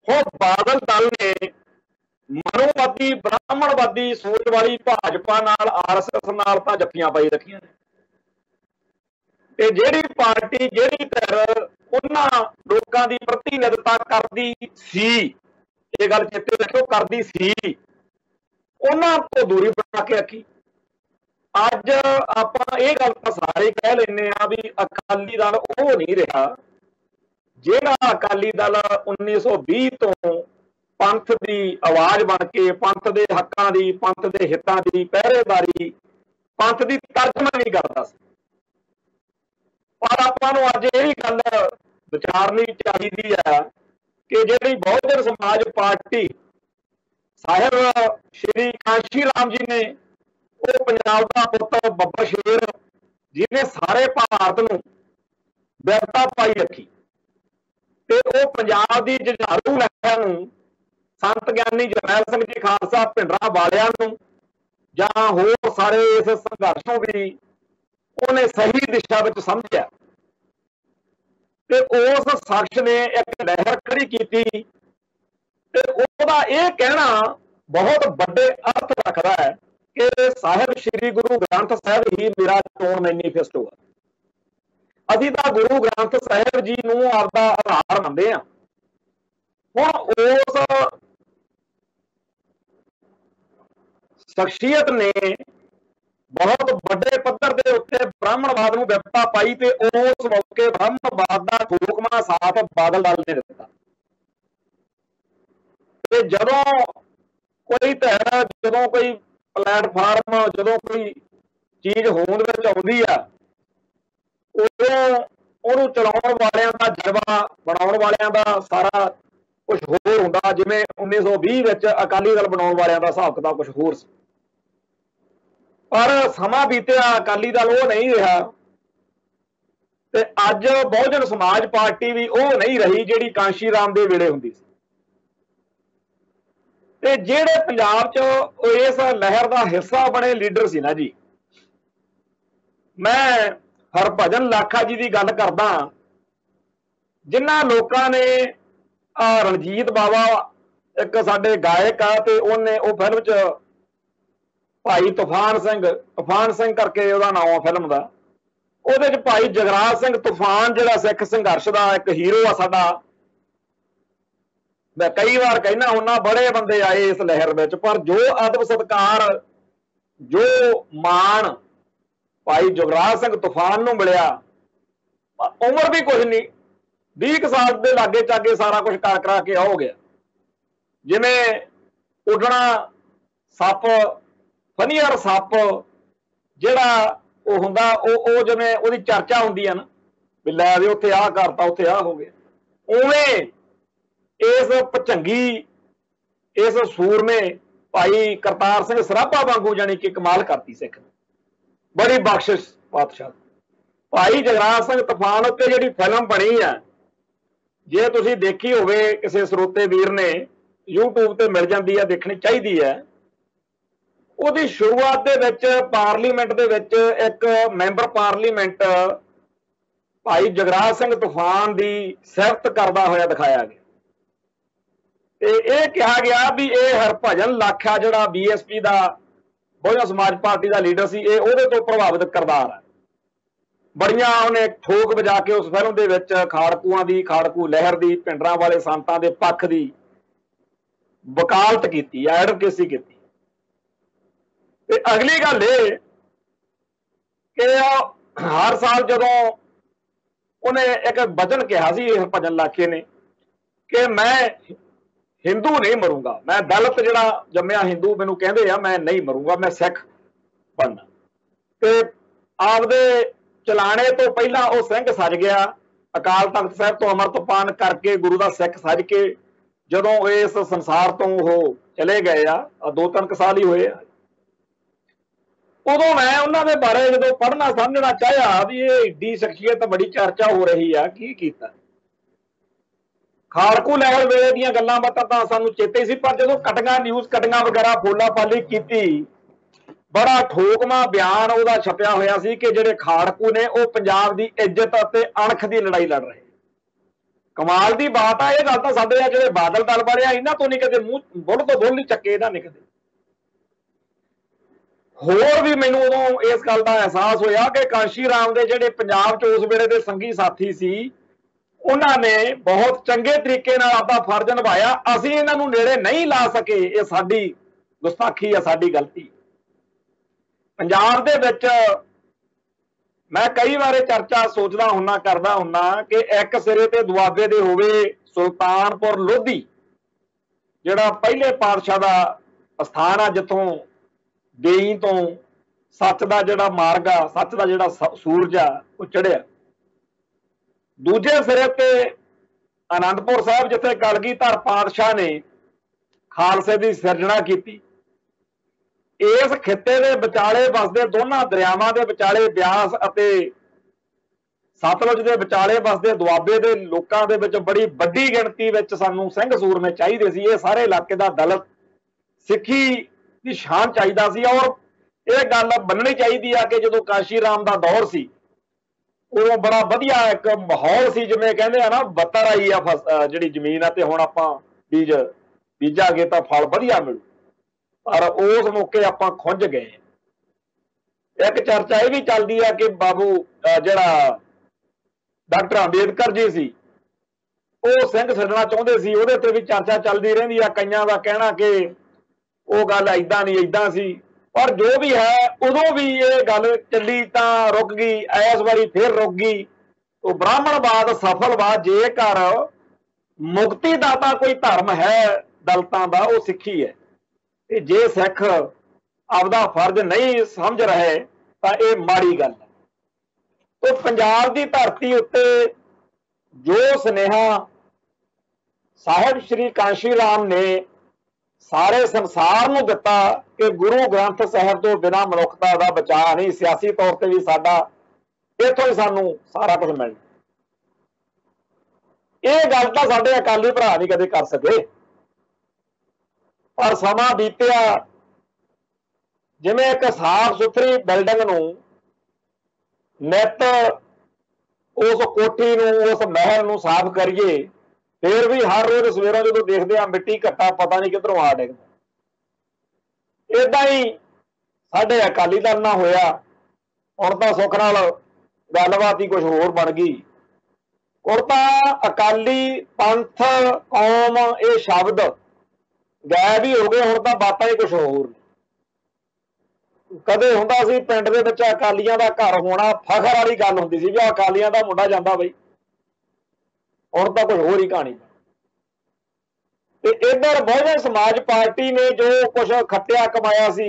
ਹੁਣ बादल दल ने मनोवादी ब्राह्मणवादी सोच वाली भाजपा नाल आरएसएस नाल तां जप्फियां पाई रखियां ने। ते जिहड़ी पार्टी जिहड़ी धਿਰ उन्हां लोकां दी प्रतिनिधित्व करदी सी, ये गल चेते रखियो, करदी सी, उन्हां तो दूरी बना के रखी। अज आपां ये गल तां सारे कह लैने आ भी अकाली दल वो नहीं रहा जिहड़ा अकाली दल 1920 तो पंथ की आवाज़ बन के पंथ के हकों की, पंथ के हितों की पहरेदारी, पंथ की तर्जमानी करता सी। पर आपां नूं अज ये गल विचारनी चाहिदी है कि जिहड़ी बहुजन समाज पार्टी साहिब श्री कांशी राम जी ने, वो पंजाब का पुत्र बब्बर शेर जिन्हें सारे भारत नूं विरता पाई रखी, ते वो पंजाब की जुझारू लहर नूं संत ज्ञानी जरनैल सिंह जी खालसा भिंडरां वालियां नूं जां होर सारे इस संघर्ष नूं भी उन्हें सही दिशा में समझिया। ते उस शख्स ने एक लहर खड़ी की, ते उहदा यह कहना बहुत बड़े अर्थ रखता है कि साहिब श्री गुरु ग्रंथ साहिब ही मेरा चोण मैनीफेस्टो है। असीं तां गुरु ग्रंथ साहिब जी नूं आपदा आधार मंनदे हां। हुण उस शख्सियत ने बहुत बड़े पद्धर के उत्ते ब्राह्मणवाद नूं विपता पाई ते उस मौके ब्राह्मणवाद का ठोकमा साथ बादल दल ने दिता। ते जदों कोई धड़, जदों कोई प्लेटफार्म, जदों कोई चीज होंद विच आउंदी आ, उदों ਉਹਨੂੰ ਚਲਾਉਣ ਵਾਲਿਆਂ ਦਾ ਜਜ਼ਬਾ, ਬਣਾਉਣ ਵਾਲਿਆਂ ਦਾ ਸਾਰਾ ਕੁਝ ਹੋਰ ਹੁੰਦਾ। ਜਿਵੇਂ 1920 ਵਿੱਚ ਅਕਾਲੀ ਦਲ ਬਣਾਉਣ ਵਾਲਿਆਂ ਦਾ ਹਿਸਾਬ ਕਿਤਾਬ ਕੁਝ ਹੋਰ ਸੀ, ਪਰ ਸਮਾਂ ਬੀਤਿਆ, ਅਕਾਲੀ ਦਲ ਉਹ ਨਹੀਂ ਰਿਹਾ ਤੇ ਅੱਜ ਬਹੁਜਨ ਸਮਾਜ ਪਾਰਟੀ ਵੀ ਉਹ ਨਹੀਂ ਰਹੀ ਜਿਹੜੀ ਕਾਂਸ਼ੀ ਰਾਮ ਦੇ ਵੇਲੇ ਹੁੰਦੀ ਸੀ। ਤੇ ਜਿਹੜੇ ਪੰਜਾਬ 'ਚ ਇਸ ਲਹਿਰ ਦਾ ਹਿੱਸਾ ਬਣੇ ਲੀਡਰ ਸੀ ਨਾ ਜੀ, ਮੈਂ ਹਰਭਜਨ ਲਾਖਾ ਜੀ ਦੀ ਗੱਲ ਕਰਦਾ, ਜਿਨ੍ਹਾਂ ਲੋਕਾਂ ਨੇ ਰਣਜੀਤ ਬਾਵਾ ਇੱਕ ਸਾਡੇ ਗਾਇਕ ਆ ਤੇ ਉਹਨੇ ਉਹ ਫਿਲਮ 'ਚ ਭਾਈ ਤੂਫਾਨ ਸਿੰਘ ਕਰਕੇ ਉਹਦਾ ਨਾਮ ਆ ਫਿਲਮ ਦਾ, ਉਹਦੇ 'ਚ ਭਾਈ ਜਗਰਾਜ ਸਿੰਘ ਤੂਫਾਨ ਜਿਹੜਾ ਸਿੱਖ ਸੰਘਰਸ਼ ਦਾ ਇੱਕ ਹੀਰੋ ਆ ਸਾਡਾ, मैं कई बार कहना हुन्ना बड़े बंदे आए इस लहर में, पर जो अदब सत्कार, जो मान भाई जुगराज सिंह तूफान नूं मिलिया, उम्र भी कुछ नहीं, 20 साल के लागे चागे सारा कुछ कर करा के हो गया। जिमें उडना सप, फनीअर सप जिहड़ा वो हुंदा, ओ जिवें उहदी चर्चा हुंदी है ना भी लै भी उत्थे आ करता, उत्थे आ हो गया, उवें इस भचंगी, इस सूरमे भाई करतार सिंह सराभा वांगू जानी कि कमाल करती सिख, बड़ी बख्शिश पातशाह। भाई जगराज सिंह तूफान उत्ते जिहड़ी फिल्म बनी है, जे तुसीं देखी होवे किसी स्रोते वीर ने, यूट्यूब ते मिल जाती है, देखनी चाहिए है। ਉਹਦੀ शुरुआत ਦੇ ਵਿੱਚ पार्लीमेंट ਦੇ ਵਿੱਚ एक मैंबर पार्लीमेंट भाई जगराज सिंह तूफान की सिफत करता होया दिखाया गया ਤੇ ਇਹ ਕਿਹਾ ਗਿਆ ਵੀ ਇਹ ਹਰਭਜਨ ਲਾਖਾ ਜਿਹੜਾ BSP ਦਾ ਬਹੁਜਨ ਸਮਾਜ ਪਾਰਟੀ ਦਾ ਲੀਡਰ ਸੀ, ਇਹ ਉਹਦੇ ਤੋਂ ਪ੍ਰਭਾਵਿਤ ਕਿਰਦਾਰ ਹੈ। ਬੜੀਆਂ ਉਹਨੇ ਠੋਕ ਵਜਾ ਕੇ ਉਸ ਫਿਲਮ ਦੇ ਵਿੱਚ ਖਾੜਕੂਆਂ ਦੀ, ਖਾੜਕੂ ਲਹਿਰ ਦੀ, ਪਿੰਡਰਾਂ ਵਾਲੇ ਸੰਤਾਂ ਦੇ ਪੱਖ ਦੀ ਵਕਾਲਤ ਕੀਤੀ, ਐਡਵੋਕੇਸੀ ਕੀਤੀ। ਤੇ ਅਗਲੀ ਗੱਲ ਇਹ ਕਿ ਹਰ ਸਾਲ ਜਦੋਂ ਉਹਨੇ ਇੱਕ ਵਚਨ ਕਿਹਾ ਸੀ ਹਰਭਜਨ ਲਾਖੇ ਨੇ ਕਿ ਮੈਂ हिंदू नहीं मरूंगा, मैं दलित जिहड़ा जम्मिया हिंदू मैनू कहंदे आ, मैं नहीं मरूंगा, मैं सिख बनना। ते आपदे चलाने तो पहला वो सिंह सज गया, अकाल तख्त साहब तो अमृतपान करके गुरु का सिख सज के जदों इस संसार तो वो चले गए आ, 2-3 साल ही होए आ, उदों मैं उन्होंने बारे जो पढ़ना समझना चाहया भी ये एडी शख्सियत बड़ी चर्चा हो रही है, की कीता खाड़कू लहर वेले दीयां गल्लां बातां तां सानूं चेते सी, पर जदों कटिंगां न्यूज़ कटिंगां वगैरह फोला फाली कीती, बड़ा ठोकमा बयान ਉਹਦਾ छपिया होया सी कि ਜਿਹੜੇ ਖਾੜਕੂ ने ਉਹ ਪੰਜਾਬ ਦੀ ਇੱਜ਼ਤ ਅਤੇ ਅਣਖ ਦੀ ਲੜਾਈ ਲੜ ਰਹੇ। ਕਮਾਲ ਦੀ ਬਾਤ ਆ, ਇਹ ਗੱਲ ਤਾਂ ਸਾਡੇ ਆ ਜਿਹੜੇ ਬਾਦਲ ਦਲ ਵਾਲੇ ਆ ਇਹਨਾਂ ਤੋਂ ਨਹੀਂ ਕਦੇ ਮੂੰਹ ਬੁੱਲ ਤੋਂ ਬੁੱਲ ਨਹੀਂ ਚੱਕੇ, ਇਹਨਾਂ ਨੇ ਕਦੇ। ਹੋਰ ਵੀ ਮੈਨੂੰ ਉਦੋਂ ਇਸ ਗੱਲ ਦਾ ਅਹਿਸਾਸ ਹੋਇਆ ਕਿ ਕਾਂਸ਼ੀ ਰਾਮ ਦੇ ਜਿਹੜੇ ਪੰਜਾਬ 'ਚ ਉਸ ਵੇਲੇ ਦੇ ਸੰਗੀ ਸਾਥੀ ਸੀ, उन्होंने बहुत चंगे तरीके नाल आपदा फर्ज निभाया। असीं इन्हां नूं नेड़े नहीं ला सके, ये साडी गुस्ताखी है, साडी गलती। पंजाब दे विच मैं कई बार चर्चा सोचदा हुन्ना, करदा हुन्ना कि एक सिरे ते दुआबे दे होवे सुल्तानपुर लोधी, जिहड़ा पहले पातशाह दा स्थान आ, जिथों देई तो सच दा जिहड़ा मार्ग आ, सच दा जिहड़ा सूरज आ वो चढ़िया। दूजे सिरे ते आनंदपुर साहब जिथे कलगीधर पातशाह ने खालसे की सिरजना की। इस खिते के विचाले वसदे दोनों दरियावां के विचाले ब्यास अते सतलुज के विचाले वसदे दुआबे के लोगों के विच बड़ी वड्डी गिणती विच सानूं सिंह सूरमे चाहीदे सी। ये सारे इलाके का दलित सिक्खी की शान चाहिदा सी और यह गल बननी चाहिदी आ कि जदों कांशी राम का दौर सी उदों बड़ा वधिया एक माहौल सी, जिवें कहंदे आ ना बत्तर आई आ जिहड़ी जमीन आ ते हुण आपां बीज बीजांगे तां फल वधिया मिलू, पर उस मौके आपां खुंझ गए। एक चर्चा ये भी चलदी है कि बाबू जिहड़ा डॉक्टर अंबेडकर जी सी वो सिंह छड्डना चाहुंदे सी, उहदे ते भी चर्चा चलदी रहिंदी आ। कईयां दा कहना कि वो गल इदां नहीं इदां सी, पर जो भी है उदों भी ये गल चली तो रुक गई, इस बारी फिर रुक गई। तो ब्राह्मणवाद सफलवाद जेकर मुक्तिदाता कोई धर्म है दलितां दा वो सिੱਖੀ है। ਤੇ ਜੇ ਸਿੱਖ ਆਪਦਾ फर्ज नहीं समझ रहे तो ये माड़ी गल है। तो पंजाब की धरती उत्ते जो सुनेहा साहिब श्री कांशी राम ने सारे संसार नूं दिता कि गुरु ग्रंथ साहिब तो बिना मनुखता का बचा नहीं, सियासी तौर पर भी साडा इथों ही सानू सारा कुछ मिलना। ये गल तो साडे अकाली भरा नहीं कदे कर सके। पर समा बीतिया जिवें एक साफ सुथरी बिल्डिंग नूं नित उस कोठी नूं उस महल नूं साफ करिए, फिर भी हर रोज सवेरों जो देखते हैं मिट्टी घट्टा पता नहीं किधरों आ डिगदा। इदां ही साडे अकाली दल ना होया। हुण तां सुख नाल गलबात ही कुछ होर बन गई। हुण तां अकाली पंथ कौम ये शब्द गायब ही हो गए। हुण तां बातां ही कुछ होर। कदे हुंदा सी पिंड दे विच अकालियां दा घर होना फखर वाली गल हुंदी सी भी अकालियां दा मुंडा जांदा बई। हुण तां कुछ होर ही कहानी। ते इधर बहुजन समाज पार्टी ने जो कुछ खट्टिया कमाया सी,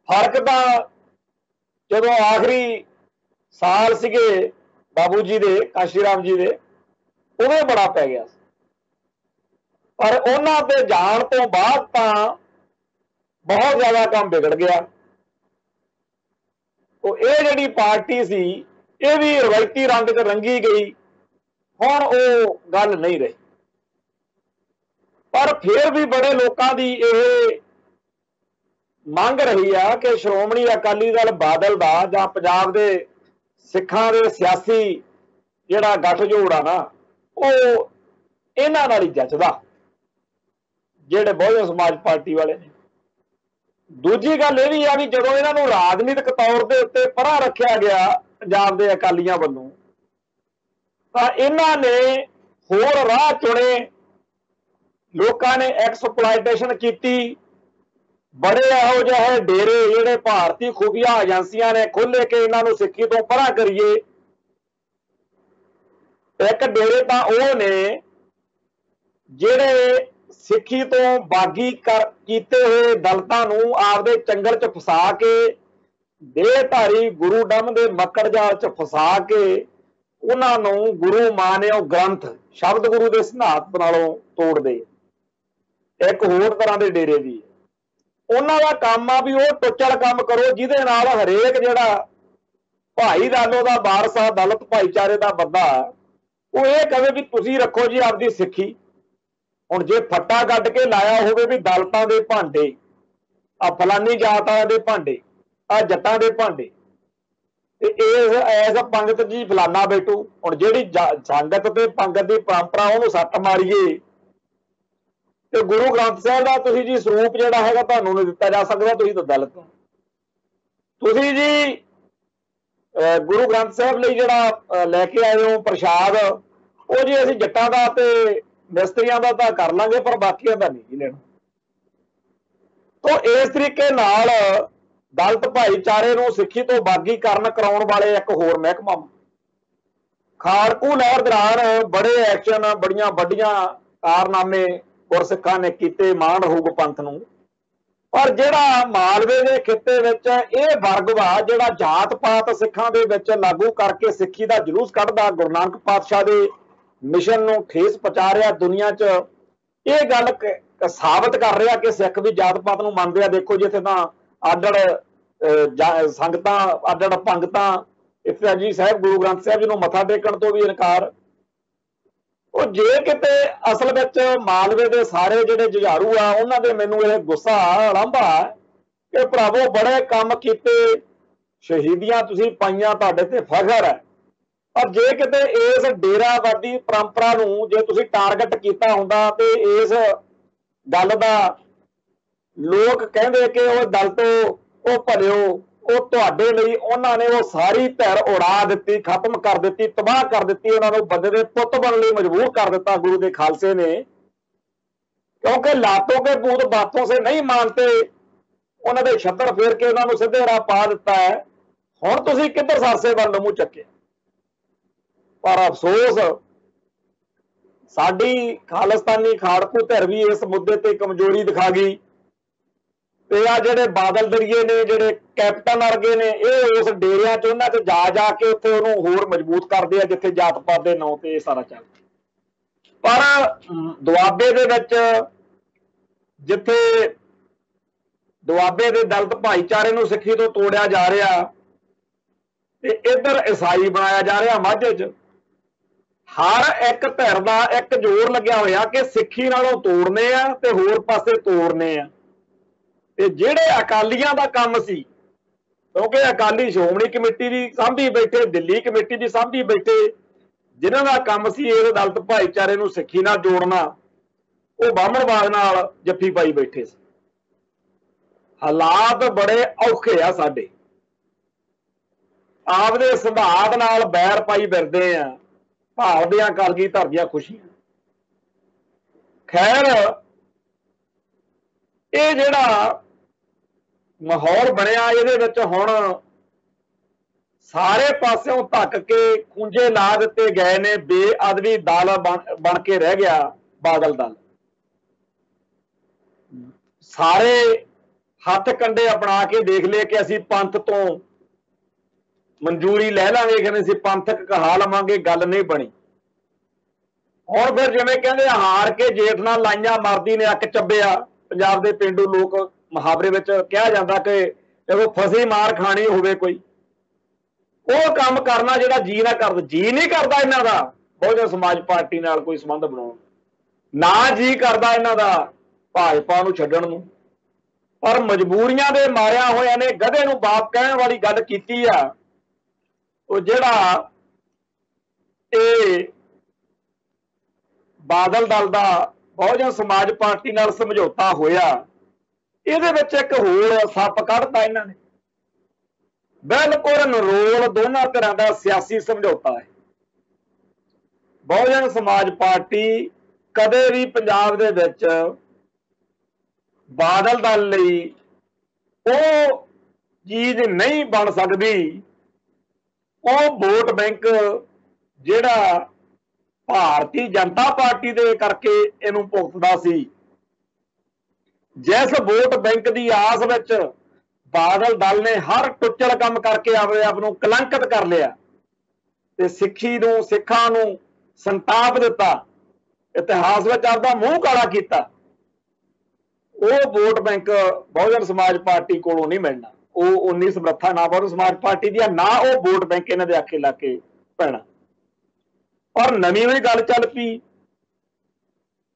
फर्क तां जदों आखिरी साल सीगे बाबू जी दे कांशी राम जी दे उदों बड़ा पै गया। पर उन्हां ते जाण तो बाद तां बहुत ज्यादा काम बिगड़ गया। तो ये जिहड़ी पार्टी सी ये भी रवायती रंग च रंगी गई। हुण वो गल नहीं रही। पर फिर भी बड़े लोगों की यह मंग रही है कि श्रोमणी अकाली दल बादल का जां पंजाब के सिखां दे सियासी जिहड़ा गठजोड़ आ ना वो इन्हां नाल ही जचदा जिहड़े बहुजन समाज पार्टी वाले ने। दूजी गल यह भी है भी जदों इन्हां नूं राजनीतिक तौर के उत्ते परा रखिया गया पंजाब के अकालियां वल्लों तां इन्हां ने होर राह चुने। लोगों ने एक्सप्लॉयटेशन की। बड़े इहो जिहे डेरे जिहड़े भारतीय खुफिया एजेंसियां ने खोले कि इन्हां सिक्खी तो परा करिए। एक डेरे तां ओह ने जिहड़े सिक्खी तो बागी कीते हुए दलितां नूं आपदे चंगल च फसा के देहधारी गुरु डम दे मक्कड़ जाल च फसा के उन्हां नूं गुरु मानियो ग्रंथ शब्द गुरु दे सिद्धांत नालों तोड़ दे। एक होर तरह के डेरे भी उन्हां दा काम आ भी वो टुचड़ काम करो जिहदे नाल हरेक जिहड़ा भाई दालो दा वारस आ दलित भाईचारे दा बंदा वो ये कहे भी तुसीं रखो जी आपदी सिक्खी। हुण जे फट्टा कढ के लाया होवे भी दलितां दे भांडे आ फलानी जात वालिआं दे भांडे आ जट्टां दे भांडे ते इस पंगत जी फलाना बैठू। हुण जिहड़ी संगत ते पंगत की परंपरा उहनूं सੱਟ मारीए तो गुरु ग्रंथ साहिब का तुसीं जी सरूप जिहड़ा हैगा तुहानूं नहीं दिता जा सकदा। तुसीं तां दलित हो। तुसीं जी गुरु ग्रंथ साहिब लई जिहड़ा लैके आए हो प्रशाद वो जी असीं जट्टां दा ते मिस्त्रियां दा तां कर लांगे पर बाकियां दा नहीं जी लेना। तो इस तरीके नाल दलित भाईचारे नूं सिੱਖੀ तो बागीकरण कराउण वाले एक होर महकमा खाड़कू लहर दौरान बड़े एक्शन बड़ियां वड्डियां कारनामे गुरसिखां ने कीते मान रहूग पंथ नूं। पर जिहड़ा मालवे के खिते विच इह वर्ग वा जिहड़ा जात पात सिखां दे विच लागू करके सिੱਖੀ दा जुलूस कढदा गुरु नानक पातशाह दे मिशन नूं ठेस पहुंचा रहा दुनिया च यह गल साबित कर रहा कि सिख भी जात पात नूं मनदे आ। देखो जिथे तां आदड़ संगतां आदड़ पंगतां इत्थे जी साहिब गुरु ग्रंथ साहिब जी नूं मत्था टेकण तो भी इनकार। ਉਹ ਜੇ ਕਿਤੇ ਅਸਲ ਵਿੱਚ ਮਾਲਵੇ ਦੇ ਸਾਰੇ ਜਿਹੜੇ ਜੁਝਾਰੂ ਆ ਉਹਨਾਂ ਦੇ ਮੈਨੂੰ ਇਹ ਗੁੱਸਾ ਅਲੰਭਾ ਕਿ ਭਰਾਵੋ ਬੜੇ ਕੰਮ ਕੀਤੇ ਸ਼ਹੀਦੀਆਂ ਤੁਸੀਂ ਪਾਈਆਂ ਤੁਹਾਡੇ ਤੇ ਫਖਰ ਹੈ। ਪਰ ਜੇ ਕਿਤੇ ਇਸ ਡੇਰਾਵਾਦੀ ਪਰੰਪਰਾ ਨੂੰ ਜੇ ਤੁਸੀਂ ਟਾਰਗੇਟ ਕੀਤਾ ਹੁੰਦਾ ਤੇ ਇਸ ਗੱਲ ਦਾ ਲੋਕ ਕਹਿੰਦੇ ਕਿ ਉਹ ਦਲ ਤੋਂ ਉਹ ਭਲਿਓ ਉਹ ਤੁਹਾਡੇ ਲਈ ਉਹਨਾਂ ਨੇ ਉਹ ਸਾਰੀ ਧਿਰ ਉਡਾ ਦਿੱਤੀ, ਖਤਮ ਕਰ ਦਿੱਤੀ, ਤਬਾਹ ਕਰ ਦਿੱਤੀ, ਉਹਨਾਂ ਨੂੰ ਬੰਦੇ ਦੇ ਪੁੱਤ ਬਣਨ ਲਈ ਮਜਬੂਰ ਕਰ ਦਿੱਤਾ ਗੁਰੂ ਦੇ ਖਾਲਸੇ ਨੇ। क्योंकि लातों के पूत बातों से नहीं मानते उन्होंने छत्तर फेर के उन्होंने सीधे राह पा दिता है। हुण तुसीं किधर सरसे वाल मूँह चुके। पर अफसोस साडी खालिस्तानी खाड़कू धिर भी इस मुद्दे ते कमजोरी दिखा गई। ते आ जिहड़े बादल दरिए ने, जिहड़े कैप्टन वर्गे ने, ये उस डेरियां च उन्हां च जा जाके उत्थे उहनूं होर मजबूत करदे आ जिथे जात पात दे नां ते सारा चलदा। पर दुआबे दे विच जिथे दुआबे दे दलित भाईचारे नूं सिੱਖੀ ਤੋਂ ਤੋੜਿਆ जा रहा ते इधर ईसाई बनाया जा रहा। माझे च हर एक धिर दा एक जोर लग्या होया कि सिੱਖੀ नालों तोड़ने आ ते होर पासे तोड़ने आ। ते जिहड़े अकालियां दा काम सी, क्योंकि अकाली श्रोमणी कमेटी भी सांभी बैठे, दिल्ली कमेटी भी सांभी बैठे, जिन्हां दा काम सी इस दलित भाईचारे नूं सिੱਖੀ नाल जोड़ना, वो बामणवाद नाल जफ्फी पाई बैठे सी। हालात बड़े औखे आ साडे, आपदे सिद्धांत नाल बैर पाई फिरदे आ, भावदियां कलगी धरदियां खुशियां। खैर ये जिहड़ा माहौल बनया इहदे विच हुण सारे पासों धक के खूंजे ला दिते गए ने। बेअदबी दल बन के रह गया बादल दल। सारे हथ कंडे अपना के देख लिया कि असीं पंथ तो मंजूरी लै लांगे, कहने असीं पंथक कहा लवांगे, गल नहीं बनी। हुण फिर जिवें कहंदे हार के जेठ नाल लाइयां मरदी ने अक चब्बिया, पंजाब दे पेंडू लोक मुहावरे विच कहा जांदा कि जदों फसी मार खानी होवे कोई, वो काम करना जिहड़ा जी ना करदा। जी नहीं करदा इन्हां दा बहुजन समाज पार्टी नाल कोई संबंध बनाउण, ना जी करदा इन्हां दा भाजपा नूं छड्डण नूं। पर मजबूरियां दे मारिया होया ने गधे नूं बाप कहण वाली गल कीती आ। ਉਹ ਜਿਹੜਾ ਇਹ ਬਾਦਲ ਦਲ ਦਾ ਬਹੁਜਨ ਸਮਾਜ ਪਾਰਟੀ ਨਾਲ ਸਮਝੌਤਾ ਹੋਇਆ, ਇਹਦੇ ਵਿੱਚ ਇੱਕ ਹੋਰ ਸੱਪ ਕੱਢਤਾ ਇਹਨਾਂ ਨੇ। ਬਿਲਕੁਲ ਨਰੋਲ ਦੋਨਾਂ ਤਰ੍ਹਾਂ ਦਾ ਸਿਆਸੀ ਸਮਝੌਤਾ ਹੈ। ਬਹੁਜਨ ਸਮਾਜ ਪਾਰਟੀ ਕਦੇ ਵੀ ਪੰਜਾਬ ਦੇ ਵਿੱਚ ਬਾਦਲ ਦਲ ਲਈ ਉਹ ਚੀਜ਼ ਨਹੀਂ ਬਣ ਸਕਦੀ। ਉਹ ਵੋਟ ਬੈਂਕ ਜਿਹੜਾ ਭਾਰਤੀ ਜਨਤਾ ਪਾਰਟੀ ਦੇ ਕਰਕੇ ਇਹਨੂੰ ਭੁਗਤਦਾ ਸੀ, ਜਿਸ ਵੋਟ ਬੈਂਕ ਦੀ ਆਸ ਵਿੱਚ ਬਾਦਲ ਦਲ ਨੇ ਹਰ ਟੁੱਚਲ ਕੰਮ ਕਰਕੇ ਆਪਣੇ ਆਪ ਨੂੰ ਕਲੰਕਿਤ ਕਰ ਲਿਆ ਤੇ ਸਿੱਖੀ ਨੂੰ, ਸਿੱਖਾਂ ਨੂੰ ਸੰਤਾਪ ਦਿੱਤਾ, ਇਤਿਹਾਸ ਵਿੱਚ ਆਪਦਾ ਮੂੰਹ ਕਾਲਾ ਕੀਤਾ। ਉਹ ਵੋਟ ਬੈਂਕ ਬਹੁਜਨ ਸਮਾਜ ਪਾਰਟੀ ਕੋਲੋਂ ਨਹੀਂ ਮਿਲਣਾ। ਉਹ ਉਨੀ ਸਮਰੱਥਾ ਨਾ ਬਹੁਜਨ ਸਮਾਜ ਪਾਰਟੀ ਦੀ, ਨਾ ਉਹ ਵੋਟ ਬੈਂਕ ਇਹਨਾਂ ਦੇ ਆਖੇ ਲਾ ਕੇ ਪੈਣਾ। ਪਰ ਨਵੀਂ ਵੀ ਗੱਲ ਚੱਲ ਪਈ।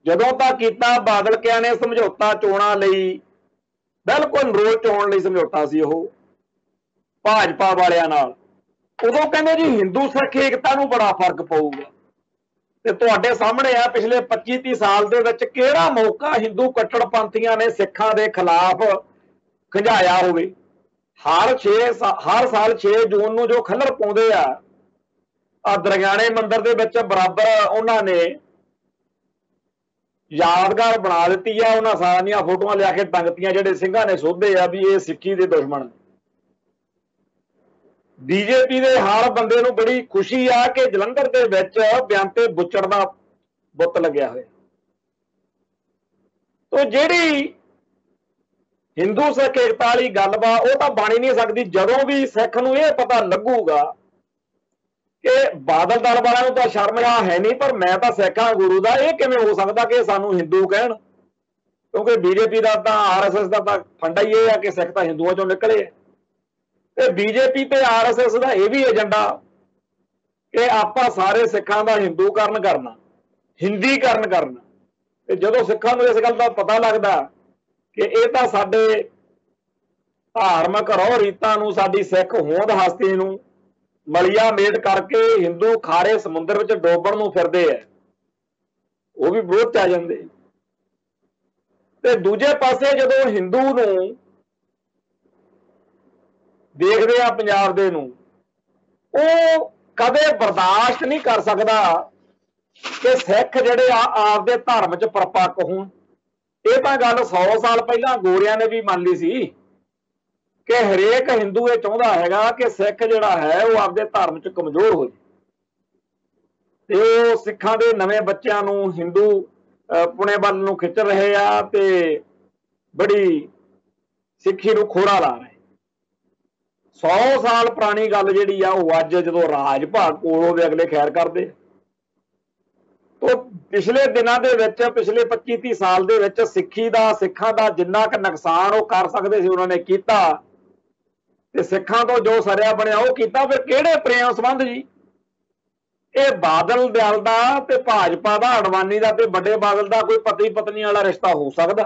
ਜਦੋਂ ਤੱਕ ਕੀਤਾ ਬਾਦਲ ਕਿਆ ਨੇ ਸਮਝੌਤਾ ਚੋਣਾਂ ਲਈ, ਬਿਲਕੁਲ ਨਰੋਲ ਚੋਣ ਲਈ ਸਮਝੌਤਾ ਸੀ ਉਹ ਭਾਜਪਾ ਵਾਲਿਆਂ ਨਾਲ। ਉਦੋਂ ਕਹਿੰਦੇ ਜੀ ਹਿੰਦੂ ਸਿੱਖ ਏਕਤਾ ਨੂੰ ਬੜਾ ਫਰਕ ਪਊਗਾ। ਤੇ ਤੁਹਾਡੇ ਸਾਹਮਣੇ ਆ ਪਿਛਲੇ 25-30 ਸਾਲ ਦੇ ਵਿੱਚ ਕਿਹੜਾ ਮੌਕਾ ਹਿੰਦੂ ਕੱਟੜਪੰਥੀਆਂ ਨੇ ਸਿੱਖਾਂ ਦੇ ਖਿਲਾਫ ਖਿੰਝਾਇਆ ਹੋਵੇ। ਹਰ ਸਾਲ 6 ਜੂਨ ਨੂੰ ਜੋ ਖੱਲਰ ਪਾਉਂਦੇ ਆ ਦਰਗਿਆਣੇ ਮੰਦਿਰ ਦੇ ਵਿੱਚ ਬਰਾਬਰ ਉਹਨਾਂ ਨੇ ਯਾਦਗਾਰ ਬਣਾ ਦਿੱਤੀ ਆ। ਉਹਨਾਂ ਸਾਰਿਆਂ ਦੀਆਂ ਫੋਟੋਆਂ ਲਿਆ ਕੇ ਟੰਗਤੀਆਂ ਜਿਹੜੇ ਸਿੰਘਾਂ ਨੇ ਸੋਧੇ ਆ ਵੀ ਇਹ ਸਿੱਖੀ ਦੇ ਦੁਸ਼ਮਣ। ਬੀਜੇਪੀ ਦੇ ਹਰ ਬੰਦੇ ਨੂੰ ਬੜੀ ਖੁਸ਼ੀ ਆ ਕਿ ਜਲੰਧਰ ਦੇ ਵਿੱਚ ਬਿਆੰਤੇ ਬੁੱਚੜ ਦਾ ਬੁੱਤ ਲੱਗਿਆ ਹੋਇਆ। ਤੋ ਜਿਹੜੀ ਹਿੰਦੂ ਸਿੱਖ ਏਕਤਾ ਵਾਲੀ ਗੱਲ ਵਾ ਉਹ ਤਾਂ ਬਣ ਹੀ ਨਹੀਂ ਸਕਦੀ ਜਦੋਂ ਵੀ ਸਿੱਖ ਨੂੰ ਇਹ ਪਤਾ ਲੱਗੂਗਾ ਕਿ ਬਾਦਲ ਦਲ ਵਾਲਿਆਂ ਨੂੰ ਤਾਂ ਸ਼ਰਮ ਹੈ ਨਹੀਂ, ਪਰ ਮੈਂ ਤਾਂ ਸਿੱਖ ਹਾਂ ਗੁਰੂ ਦਾ। ਇਹ ਕਿਵੇਂ ਹੋ ਸਕਦਾ ਕਿ ਸਾਨੂੰ ਹਿੰਦੂ ਕਹਿਣ? ਕਿਉਂਕਿ ਬੀਜੇਪੀ ਦਾ ਤਾਂ RSS ਦਾ ਤਾਂ ਫੰਡਾ ਹੀ ਇਹ ਆ ਕਿ ਸਿੱਖ ਤਾਂ ਹਿੰਦੂਆਂ ਚੋਂ ਨਿਕਲੇ। ਤੇ ਬੀਜੇਪੀ ਤੇ RSS ਦਾ ਇਹ ਵੀ ਏਜੰਡਾ ਕਿ ਆਪਾਂ ਸਾਰੇ ਸਿੱਖਾਂ ਦਾ ਹਿੰਦੂਕਰਨ ਕਰਨਾ, ਹਿੰਦੀਕਰਨ ਕਰਨਾ। ਤੇ ਜਦੋਂ ਸਿੱਖਾਂ ਨੂੰ ਇਸ ਗੱਲ ਦਾ ਪਤਾ ਲੱਗਦਾ ਕਿ ਇਹ ਤਾਂ ਸਾਡੇ ਧਾਰਮਿਕ ਰਹੁ ਰੀਤਾਂ ਨੂੰ, ਸਾਡੀ ਸਿੱਖ ਹੋਂਦ ਹਸਤੀ ਨੂੰ ਮਲੀਆ ਮੇਟ ਕਰਕੇ ਹਿੰਦੂ ਖਾਰੇ ਸਮੁੰਦਰ ਵਿੱਚ ਡੋਬਣ ਨੂੰ ਫਿਰਦੇ ਆ, ਉਹ ਵੀ ਵਿਰੋਧ 'ਚ ਆ ਜਾਂਦੇ। ਤੇ ਦੂਜੇ ਪਾਸੇ ਜਦੋਂ ਹਿੰਦੂ ਨੂੰ ਦੇਖਦੇ ਆ ਪੰਜਾਬ ਦੇ ਨੂੰ, ਉਹ ਕਦੇ ਬਰਦਾਸ਼ਤ ਨਹੀਂ ਕਰ ਸਕਦਾ ਕਿ ਸਿੱਖ ਜਿਹੜੇ ਆ ਆਪਦੇ ਧਰਮ 'ਚ ਪਰਪੱਕ ਹੋਣ। ਇਹ ਤਾਂ ਗੱਲ 100 ਸਾਲ ਪਹਿਲਾਂ ਗੋਰਿਆਂ ਨੇ ਵੀ ਮੰਨ ਲਈ ਸੀ। कि हरेक हिंदू ये चाहता है कि सिख जिहड़ा है वो आपदे धर्म च कमजोर हो जाए ते सिखां दे नवे बच्चों नूं हिंदू पुणे वल नूं खिच रहे आ ते बड़ी सिੱਖੀ ਨੂੰ खोड़ा ला रहे। 100 साल पुरानी गल जिहड़ी आ वो अज जदों राज भाग कोलों दे अगले खैर करदे तो पिछले दिनों के विच पिछले 25-30 साल दे विच सिੱਖੀ दा सिखां दा जिन्ना क नुकसान वो कर सकदे सी उन्होंने कीता ते सिखां तो जो सरिया बनिया वो कीता। फिर किहड़े प्रेम संबंध जी ये बादल दल दा ते भाजपा दा अडवाणी दा ते बड़े बादल दा कोई पति पत्नी वाला रिश्ता हो सकदा,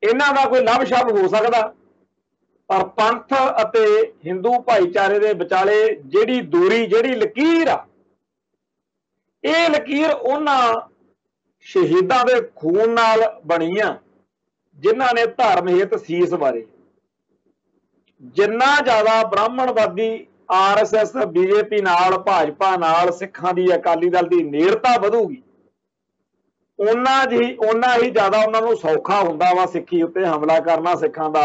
इन्हां दा कोई लभ शभ हो सकदा, पर पंथ अते हिंदू भाईचारे दे विचाले जिहड़ी दूरी जिहड़ी लकीर आ ਇਹ ਲਕੀਰ ਉਹਨਾਂ ਸ਼ਹੀਦਾਂ ਦੇ ਖੂਨ ਨਾਲ ਬਣੀ ਆ ਜਿਨ੍ਹਾਂ ਨੇ ਧਰਮ ਹਿੱਤ ਸੀਸ ਬਾਰੇ। ਜਿੰਨਾ ਜ਼ਿਆਦਾ ਬ੍ਰਾਹਮਣਵਾਦੀ ਆਰਐਸਐਸ ਬੀਜੇਪੀ ਨਾਲ ਭਾਜਪਾ ਨਾਲ ਸਿੱਖਾਂ ਦੀ ਅਕਾਲੀ ਦਲ ਦੀ ਨੇੜਤਾ ਵਧੂਗੀ ਉਹਨਾਂ ਹੀ ਜ਼ਿਆਦਾ ਉਹਨਾਂ ਨੂੰ ਸੌਖਾ ਹੁੰਦਾ ਵਾ ਸਿੱਖੀ ਉੱਤੇ ਹਮਲਾ ਕਰਨਾ, ਸਿੱਖਾਂ ਦਾ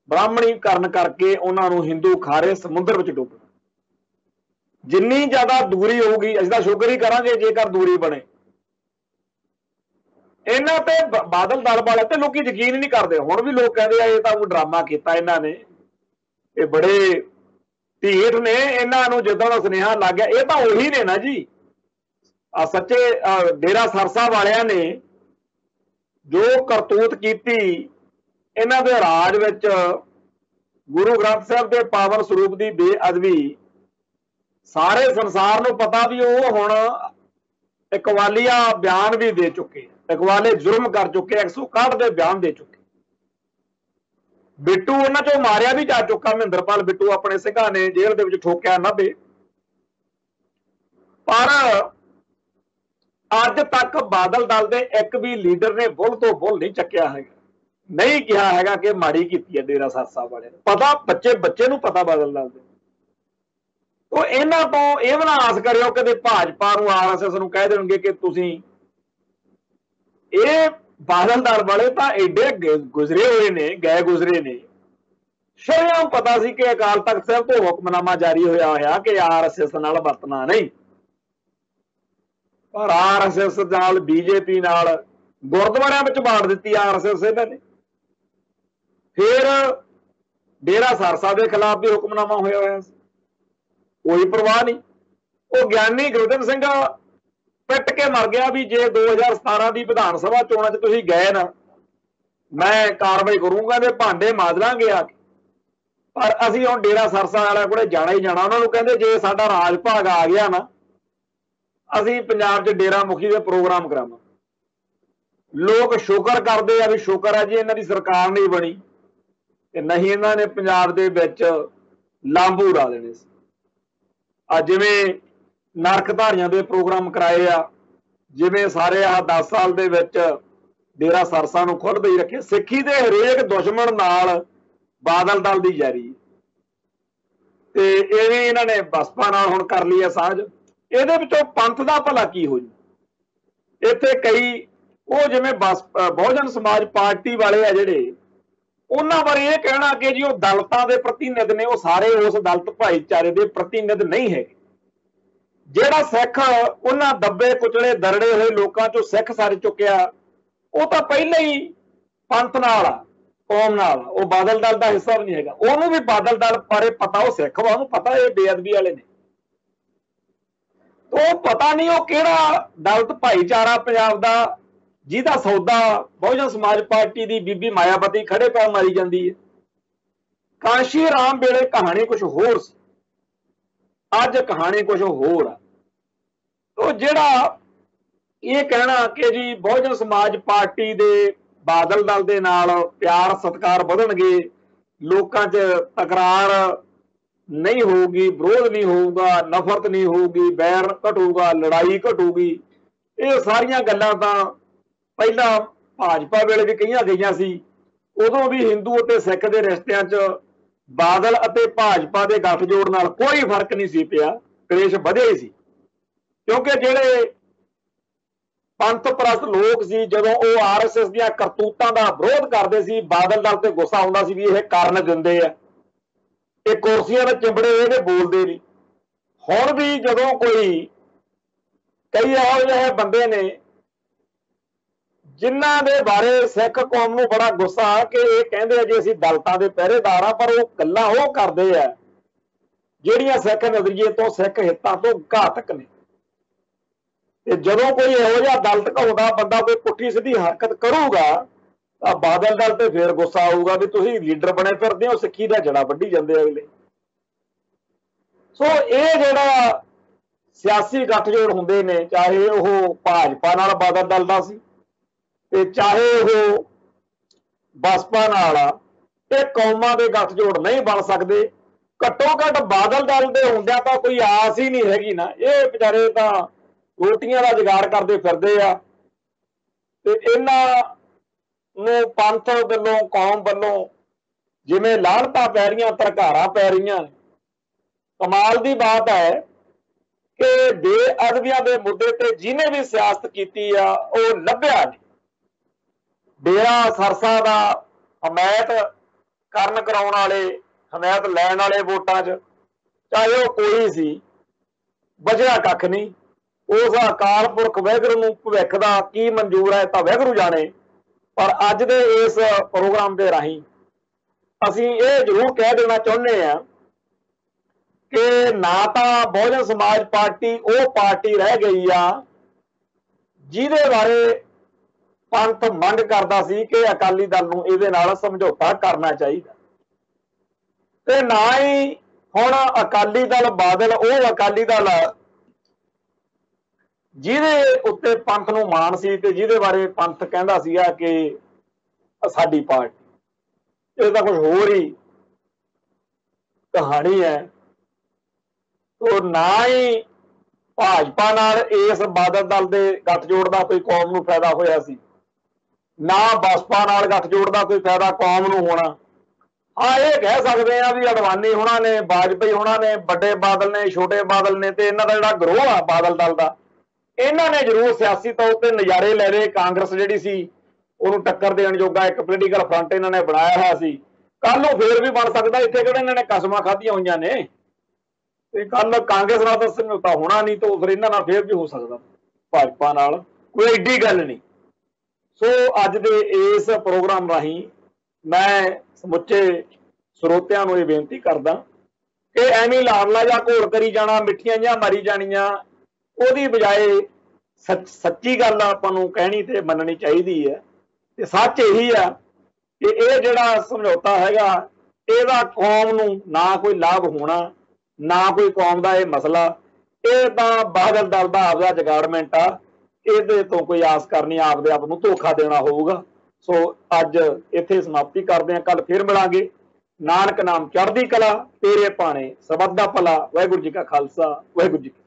ਬ੍ਰਾਹਮਣੀਕਰਨ ਕਰਕੇ ਉਹਨਾਂ ਨੂੰ ਹਿੰਦੂ ਖਾਰੇ ਸਮੁੰਦਰ ਵਿੱਚ ਡੁੱਬਣਾ। जिन्नी ज्यादा दूरी होगी असीं तां शुकर ही करांगे जेकर दूरी बने। इन्हां ते बादल दल वाले ते लोग यकीन ही नहीं करते। हुण भी लोग कहते ये तां कोई ड्रामा किया इन्हां ने, ये बड़े ढीठ ने, इन्हां नूं जिद्दां दा सुनेहा लग गया। ये तां उही ने ना जी सच्चे डेरा सरसा वालियां ने जो करतूत कीती इन्हां दे राज विच गुरु ग्रंथ साहिब दे पावन सरूप दी बेअदबी सारे संसार नूं पता भी वो हुण इकबालिया बयान भी दे चुके, इकबाले जुर्म कर चुके, 161 के बयान दे चुके। बिट्टू उन्हां चों मारिया भी जा चुका, महेंद्रपाल बिट्टू अपने सिंघां ने जेल दे विच ठोकिया 90। पर अज तक बादल दल दे एक भी लीडर ने बुल तो बुल नहीं चक्या है, नहीं कहा हैगा कि माड़ी कीती है डेरा सरसा वाले। पता बच्चे नूं पता बादल दल दे तो इन्हां तो यह भी ना आस करियो कि भाजपा नूं आरएसएस नूं कह देणगे कि तुसीं ये बादल दल वाले तो एडे गुजरे हुए ने, गए गुजरे ने। शरेआम पता सी कि अकाल तख्त साहिब तो हुक्मनामा जारी होया होया कि आरएसएस नाल वरतना नहीं, पर आरएसएस नाल बीजेपी नाल गुरुद्वारियां विच बाड़ दित्ती आरएसएस इन्हां ने। फिर डेरा सरसा के खिलाफ भी हुक्मनामा होया होया सी, कोई परवाह नहीं। वो ज्ञानी गुरदिन सिंह पिट के मर गया भी जे 2017 की विधान सभा चोणां च तुसीं गए ना मैं कार्रवाई करूंगा ते भांडे मांज लांगे आके। पर असीं हुण डेरा सरसा वालिआं कोले जाना ही जाना। उन्होंने कहंदे जे साडा राज भाग आ गया ना असीं पंजाब च डेरा मुखी दे प्रोग्राम करावांगे। लोग शुकर करदे आ भी शुकर है जी इन्हां दी सरकार नहीं बनी ते नहीं इन्हां ने पंजाब दे विच लांबू उड़ा देने सी। जिवें नरकधारियां दे प्रोग्राम कराए आ, जिवें सारे 10 साल दे विच डेरा सरसा नूं खुद बई रखे। सिੱਖੀ दे हरेक दुश्मन नाल बादल दल दी जारी ते इवें इन्हां ने बसपा नाल हुण कर ली है साझ। इहदे विचों पंथ दा भला की हो जू। इत्थे कई वो जिवें बहुजन समाज पार्टी वाले आ जिहड़े उन्हां बारे यह कहना कि जी वो दलितां दे प्रतिनिध ने, वो सारे उस दलित भाईचारे दे प्रतिनिध नहीं है। जिहड़ा सिख उन्हां दबे कुचले दरड़े हुए लोकां चों सिख सर चुकिया वो तो पहले ही पंथ नाल आ, कौम नाल, वो बादल दल का हिस्सा भी नहीं हैगा। उहनूं भी बादल दल बारे पता, वो सिख वा, उहनूं पता ये बेअदबी वाले ने। तो पता नहीं वो किहड़ा दलित भाईचारा पंजाब दा जिहदा सौदा बहुजन समाज पार्टी की बीबी मायावती खड़े पैर मारी जाती है। कांशी राम वेले कहानी कुछ होर सी, अज कहानी कुछ होर आ। तो जिहड़ा ये कहना कि जी बहुजन समाज पार्टी दे बादल दल दे नाल प्यार सत्कार वधणगे, लोकां च तकरार नहीं होगी, विरोध नहीं होगा, नफरत नहीं होगी, बैर घटूगा, लड़ाई घटूगी, ये सारियां गल्लां तां पहला भाजपा वेले भी कही गई सी। उदों भी हिंदू और सिख के रिश्तियां च बादल अते भाजपा के गठजोड़ नाल कोई फर्क नहीं सी पिया, कलेश वधे ही सी। क्योंकि जिहड़े ਪੰਥ ਪ੍ਰਸਤ ਲੋਕ ਸੀ, ਜਦੋਂ ਉਹ ਆਰਐਸਐਸ ਦੀਆਂ ਕਰਤੂਤਾਂ ਦਾ ਵਿਰੋਧ ਕਰਦੇ ਸੀ, ਬਾਦਲ ਦਲ ਤੇ ਗੁੱਸਾ ਆਉਂਦਾ ਸੀ ਵੀ ਇਹ ਕਾਰਨ ਦਿੰਦੇ ਆ, ਇਹ ਕੁਰਸੀਆਂ ਦੇ ਚਿੰਬੜੇ ਇਹਨੇ ਬੋਲਦੇ ਨਹੀਂ। ਹੁਣ ਵੀ ਜਦੋਂ ਕੋਈ ਕਈ ਇਹੋ ਜਿਹੇ ਬੰਦੇ ਨੇ ਜਿਨ੍ਹਾਂ ਦੇ ਬਾਰੇ ਸਿੱਖ ਕੌਮ ਨੂੰ ਬੜਾ ਗੁੱਸਾ ਕਿ ਇਹ ਕਹਿੰਦੇ ਆ ਜੀ ਅਸੀਂ ਦਲਿਤਾਂ ਦੇ ਪਹਿਰੇਦਾਰ ਆ, ਪਰ ਉਹ ਗੱਲਾਂ ਉਹ ਕਰਦੇ ਆ ਜਿਹੜੀਆਂ ਸਿੱਖ ਨਜ਼ਰੀਏ ਤੋਂ, ਸਿੱਖ ਹਿੱਤਾਂ ਤੋਂ ਘਾਤਕ ਨੇ। ਤੇ ਜਦੋਂ ਕੋਈ ਇਹੋ ਜਿਹਾ ਦਲਿਤ ਘਾਉਂਦਾ ਬੰਦਾ ਕੋਈ ਪੁੱਠੀ ਸਿੱਧੀ ਹਰਕਤ ਕਰੂਗਾ ਤਾਂ ਬਾਦਲ ਦਲ ਤੇ ਫੇਰ ਗੁੱਸਾ ਆਊਗਾ ਵੀ ਤੁਸੀਂ ਲੀਡਰ ਬਣੇ ਫਿਰਦੇ ਹੋ, ਸਿੱਖੀ ਦਾ ਜੜਾ ਵੱਢੀ ਜਾਂਦੇ ਅਗਲੇ। ਸੋ ਇਹ ਜਿਹੜਾ ਸਿਆਸੀ ਗੱਠਜੋੜ ਹੁੰਦੇ ਨੇ, ਚਾਹੇ ਉਹ ਭਾਜਪਾ ਨਾਲ ਬਾਦਲ ਦਲ ਦਾ ਸੀ ਤੇ ਚਾਹੇ ਉਹ ਬਸਪਾ ਨਾਲ ਆ, ਇਹ ਕੌਮਾਂ ਦੇ ਗੱਠਜੋੜ ਨਹੀਂ ਬਣ ਸਕਦੇ। ਘੱਟੋ ਘੱਟ ਬਾਦਲ ਦਲ ਦੇ ਹੁੰਦਿਆਂ ਤਾਂ ਕੋਈ ਆਸ ਹੀ ਨਹੀਂ ਹੈਗੀ ਨਾ। ਇਹ ਵਿਚਾਰੇ ਤਾਂ ਰੋਟੀਆਂ ਦਾ ਜੁਗਾੜ ਕਰਦੇ ਫਿਰਦੇ ਆ ਤੇ ਇਹਨਾਂ ਨੂੰ ਪੰਥ ਵੱਲੋਂ, ਕੌਮ ਵੱਲੋਂ ਜਿਵੇਂ ਲਾਹਨਤਾਂ ਪੈ ਰਹੀਆਂ, ਧਰਕਾਰਾਂ ਪੈ ਰਹੀਆਂ। ਕਮਾਲ ਦੀ ਬਾਤ ਹੈ ਕਿ ਬੇਅਦਬੀਆਂ ਦੇ ਮੁੱਦੇ ਤੇ ਜਿਹਨੇ ਵੀ ਸਿਆਸਤ ਕੀਤੀ ਆ ਉਹ ਲੱਭਿਆ ਨਹੀਂ। ਡੇਰਾ ਸਰਸਾ ਦਾ ਹਮਾਇਤ ਕਰਨ ਕਰਾਉਣ ਵਾਲੇ, ਹਮਾਇਤ ਲੈਣ ਵਾਲੇ ਵੋਟਾਂ 'ਚ, ਚਾਹੇ ਉਹ ਕੋਈ ਸੀ, ਬਚਿਆ ਕੱਖ ਨਹੀਂ। ਉਸ ਅਕਾਲ ਪੁਰਖ ਵਾਹਿਗੁਰੂ ਨੂੰ ਭਵਿੱਖ ਦਾ ਕੀ ਮਨਜ਼ੂਰ ਹੈ ਤਾਂ ਵਾਹਿਗੁਰੂ ਜਾਣੇ। ਪਰ ਅੱਜ ਦੇ ਇਸ ਪ੍ਰੋਗਰਾਮ ਦੇ ਰਾਹੀਂ ਅਸੀਂ ਇਹ ਜ਼ਰੂਰ ਕਹਿ ਦੇਣਾ ਚਾਹੁੰਦੇ ਹਾਂ ਕਿ ਨਾ ਤਾਂ ਬਹੁਜਨ ਸਮਾਜ ਪਾਰਟੀ ਉਹ ਪਾਰਟੀ ਰਹਿ ਗਈ ਆ ਜਿਹਦੇ ਬਾਰੇ ਪੰਥ ਮੰਗ ਕਰਦਾ ਸੀ ਕਿ ਅਕਾਲੀ ਦਲ ਨੂੰ ਇਹਦੇ ਨਾਲ ਸਮਝੌਤਾ ਕਰਨਾ ਚਾਹੀਦਾ, ਤੇ ਨਾ ਹੀ ਹੁਣ ਅਕਾਲੀ ਦਲ ਬਾਦਲ ਉਹ ਅਕਾਲੀ ਦਲ ਜਿਹਦੇ ਉੱਤੇ ਪੰਥ ਨੂੰ ਮਾਣ ਸੀ ਤੇ ਜਿਹਦੇ ਬਾਰੇ ਪੰਥ ਕਹਿੰਦਾ ਸੀਗਾ ਕਿ ਸਾਡੀ ਪਾਰਟੀ। ਇਹ ਤਾਂ ਕੁਝ ਹੋਰ ਹੀ ਕਹਾਣੀ ਹੈ। ਤੋ ਨਾ ਹੀ ਭਾਜਪਾ ਨਾਲ ਇਸ ਬਾਦਲ ਦਲ ਦੇ ਗੱਠਜੋੜ ਦਾ ਕੋਈ ਕੌਮ ਨੂੰ ਫਾਇਦਾ ਹੋਇਆ ਸੀ, ਨਾ ਬਸਪਾ ਨਾਲ ਗੱਠਜੋੜ ਦਾ ਕੋਈ ਫਾਇਦਾ ਕੌਮ ਨੂੰ ਹੋਣਾ। ਹਾਂ, ਇਹ ਕਹਿ ਸਕਦੇ ਆ ਵੀ ਅਡਵਾਨੀ ਹੋਣਾ ਨੇ, ਵਾਜਪਾਈ ਹੋਣਾ ਨੇ, ਵੱਡੇ ਬਾਦਲ ਨੇ, ਛੋਟੇ ਬਾਦਲ ਨੇ, ਤੇ ਇਹਨਾਂ ਦਾ ਜਿਹੜਾ ਗਰੋਹ ਆ ਬਾਦਲ ਦਲ ਦਾ, ਇਹਨਾਂ ਨੇ ਜ਼ਰੂਰ ਸਿਆਸੀ ਤੌਰ ਤੇ ਨਜ਼ਾਰੇ ਲੈ ਲਏ। ਕਾਂਗਰਸ ਜਿਹੜੀ ਸੀ ਉਹਨੂੰ ਟੱਕਰ ਦੇਣ ਜੋਗਾ ਇੱਕ ਪੋਲੀਟੀਕਲ ਫਰੰਟ ਇਹਨਾਂ ਨੇ ਬਣਾਇਆ ਹੋਇਆ ਸੀ। ਕੱਲ ਨੂੰ ਫੇਰ ਵੀ ਬਣ ਸਕਦਾ। ਇੱਥੇ ਕਿਹੜੇ ਇਹਨਾਂ ਨੇ ਕਸਮਾਂ ਖਾਧੀਆਂ ਹੋਈਆਂ ਨੇ, ਤੇ ਕੱਲ ਕਾਂਗਰਸ ਨਾਲ ਤਾਂ ਸਮਝੌਤਾ ਹੋਣਾ ਨਹੀਂ, ਤਾਂ ਫਿਰ ਇਹਨਾਂ ਨਾਲ ਫੇਰ ਵੀ ਹੋ ਸਕਦਾ ਭਾਜਪਾ ਨਾਲ, ਕੋਈ ਏਡੀ ਗੱਲ ਨਹੀਂ। ਸੋ ਅੱਜ ਦੇ ਇਸ ਪ੍ਰੋਗਰਾਮ ਰਾਹੀਂ ਮੈਂ ਸਮੁੱਚੇ ਸਰੋਤਿਆਂ ਨੂੰ ਇਹ ਬੇਨਤੀ ਕਰਦਾ ਕਿ ਐਵੇਂ ਲਾਰਲਾ ਜਾਂ ਘੋਲ ਕਰੀ ਜਾਣਾ, ਮਿੱਠੀਆਂ ਜਿਹੀਆਂ ਮਾਰੀ ਜਾਣੀਆਂ, ਉਹਦੀ ਬਜਾਏ ਸੱਚੀ ਗੱਲ ਆਪਾਂ ਨੂੰ ਕਹਿਣੀ ਤੇ ਮੰਨਣੀ ਚਾਹੀਦੀ ਹੈ। ਤੇ ਸੱਚ ਇਹੀ ਆ ਕਿ ਇਹ ਜਿਹੜਾ ਸਮਝੌਤਾ ਹੈਗਾ ਇਹਦਾ ਕੌਮ ਨੂੰ ਨਾ ਕੋਈ ਲਾਭ ਹੋਣਾ, ਨਾ ਕੋਈ ਕੌਮ ਦਾ ਇਹ ਮਸਲਾ। ਇਹ ਤਾਂ ਬਾਦਲ ਦਲ ਦਾ ਆਪਦਾ ਜਗਾੜਮੈਂਟ ਆ, ਇਹਦੇ ਤੋਂ ਕੋਈ ਆਸ ਕਰਨੀ ਆਪਦੇ ਆਪ ਨੂੰ ਧੋਖਾ ਦੇਣਾ ਹੋਊਗਾ। ਸੋ ਅੱਜ ਇੱਥੇ ਸਮਾਪਤੀ ਕਰਦੇ ਹਾਂ, ਕੱਲ ਫਿਰ ਮਿਲਾਂਗੇ। ਨਾਨਕ ਨਾਮ ਚੜ੍ਹਦੀ ਕਲਾ, ਤੇਰੇ ਭਾਣੇ ਸਰਬੱਤ ਦਾ ਭਲਾ। ਵਾਹਿਗੁਰੂ ਜੀ ਕਾ ਖਾਲਸਾ, ਵਾਹਿਗੁਰੂ ਜੀ ਕੀ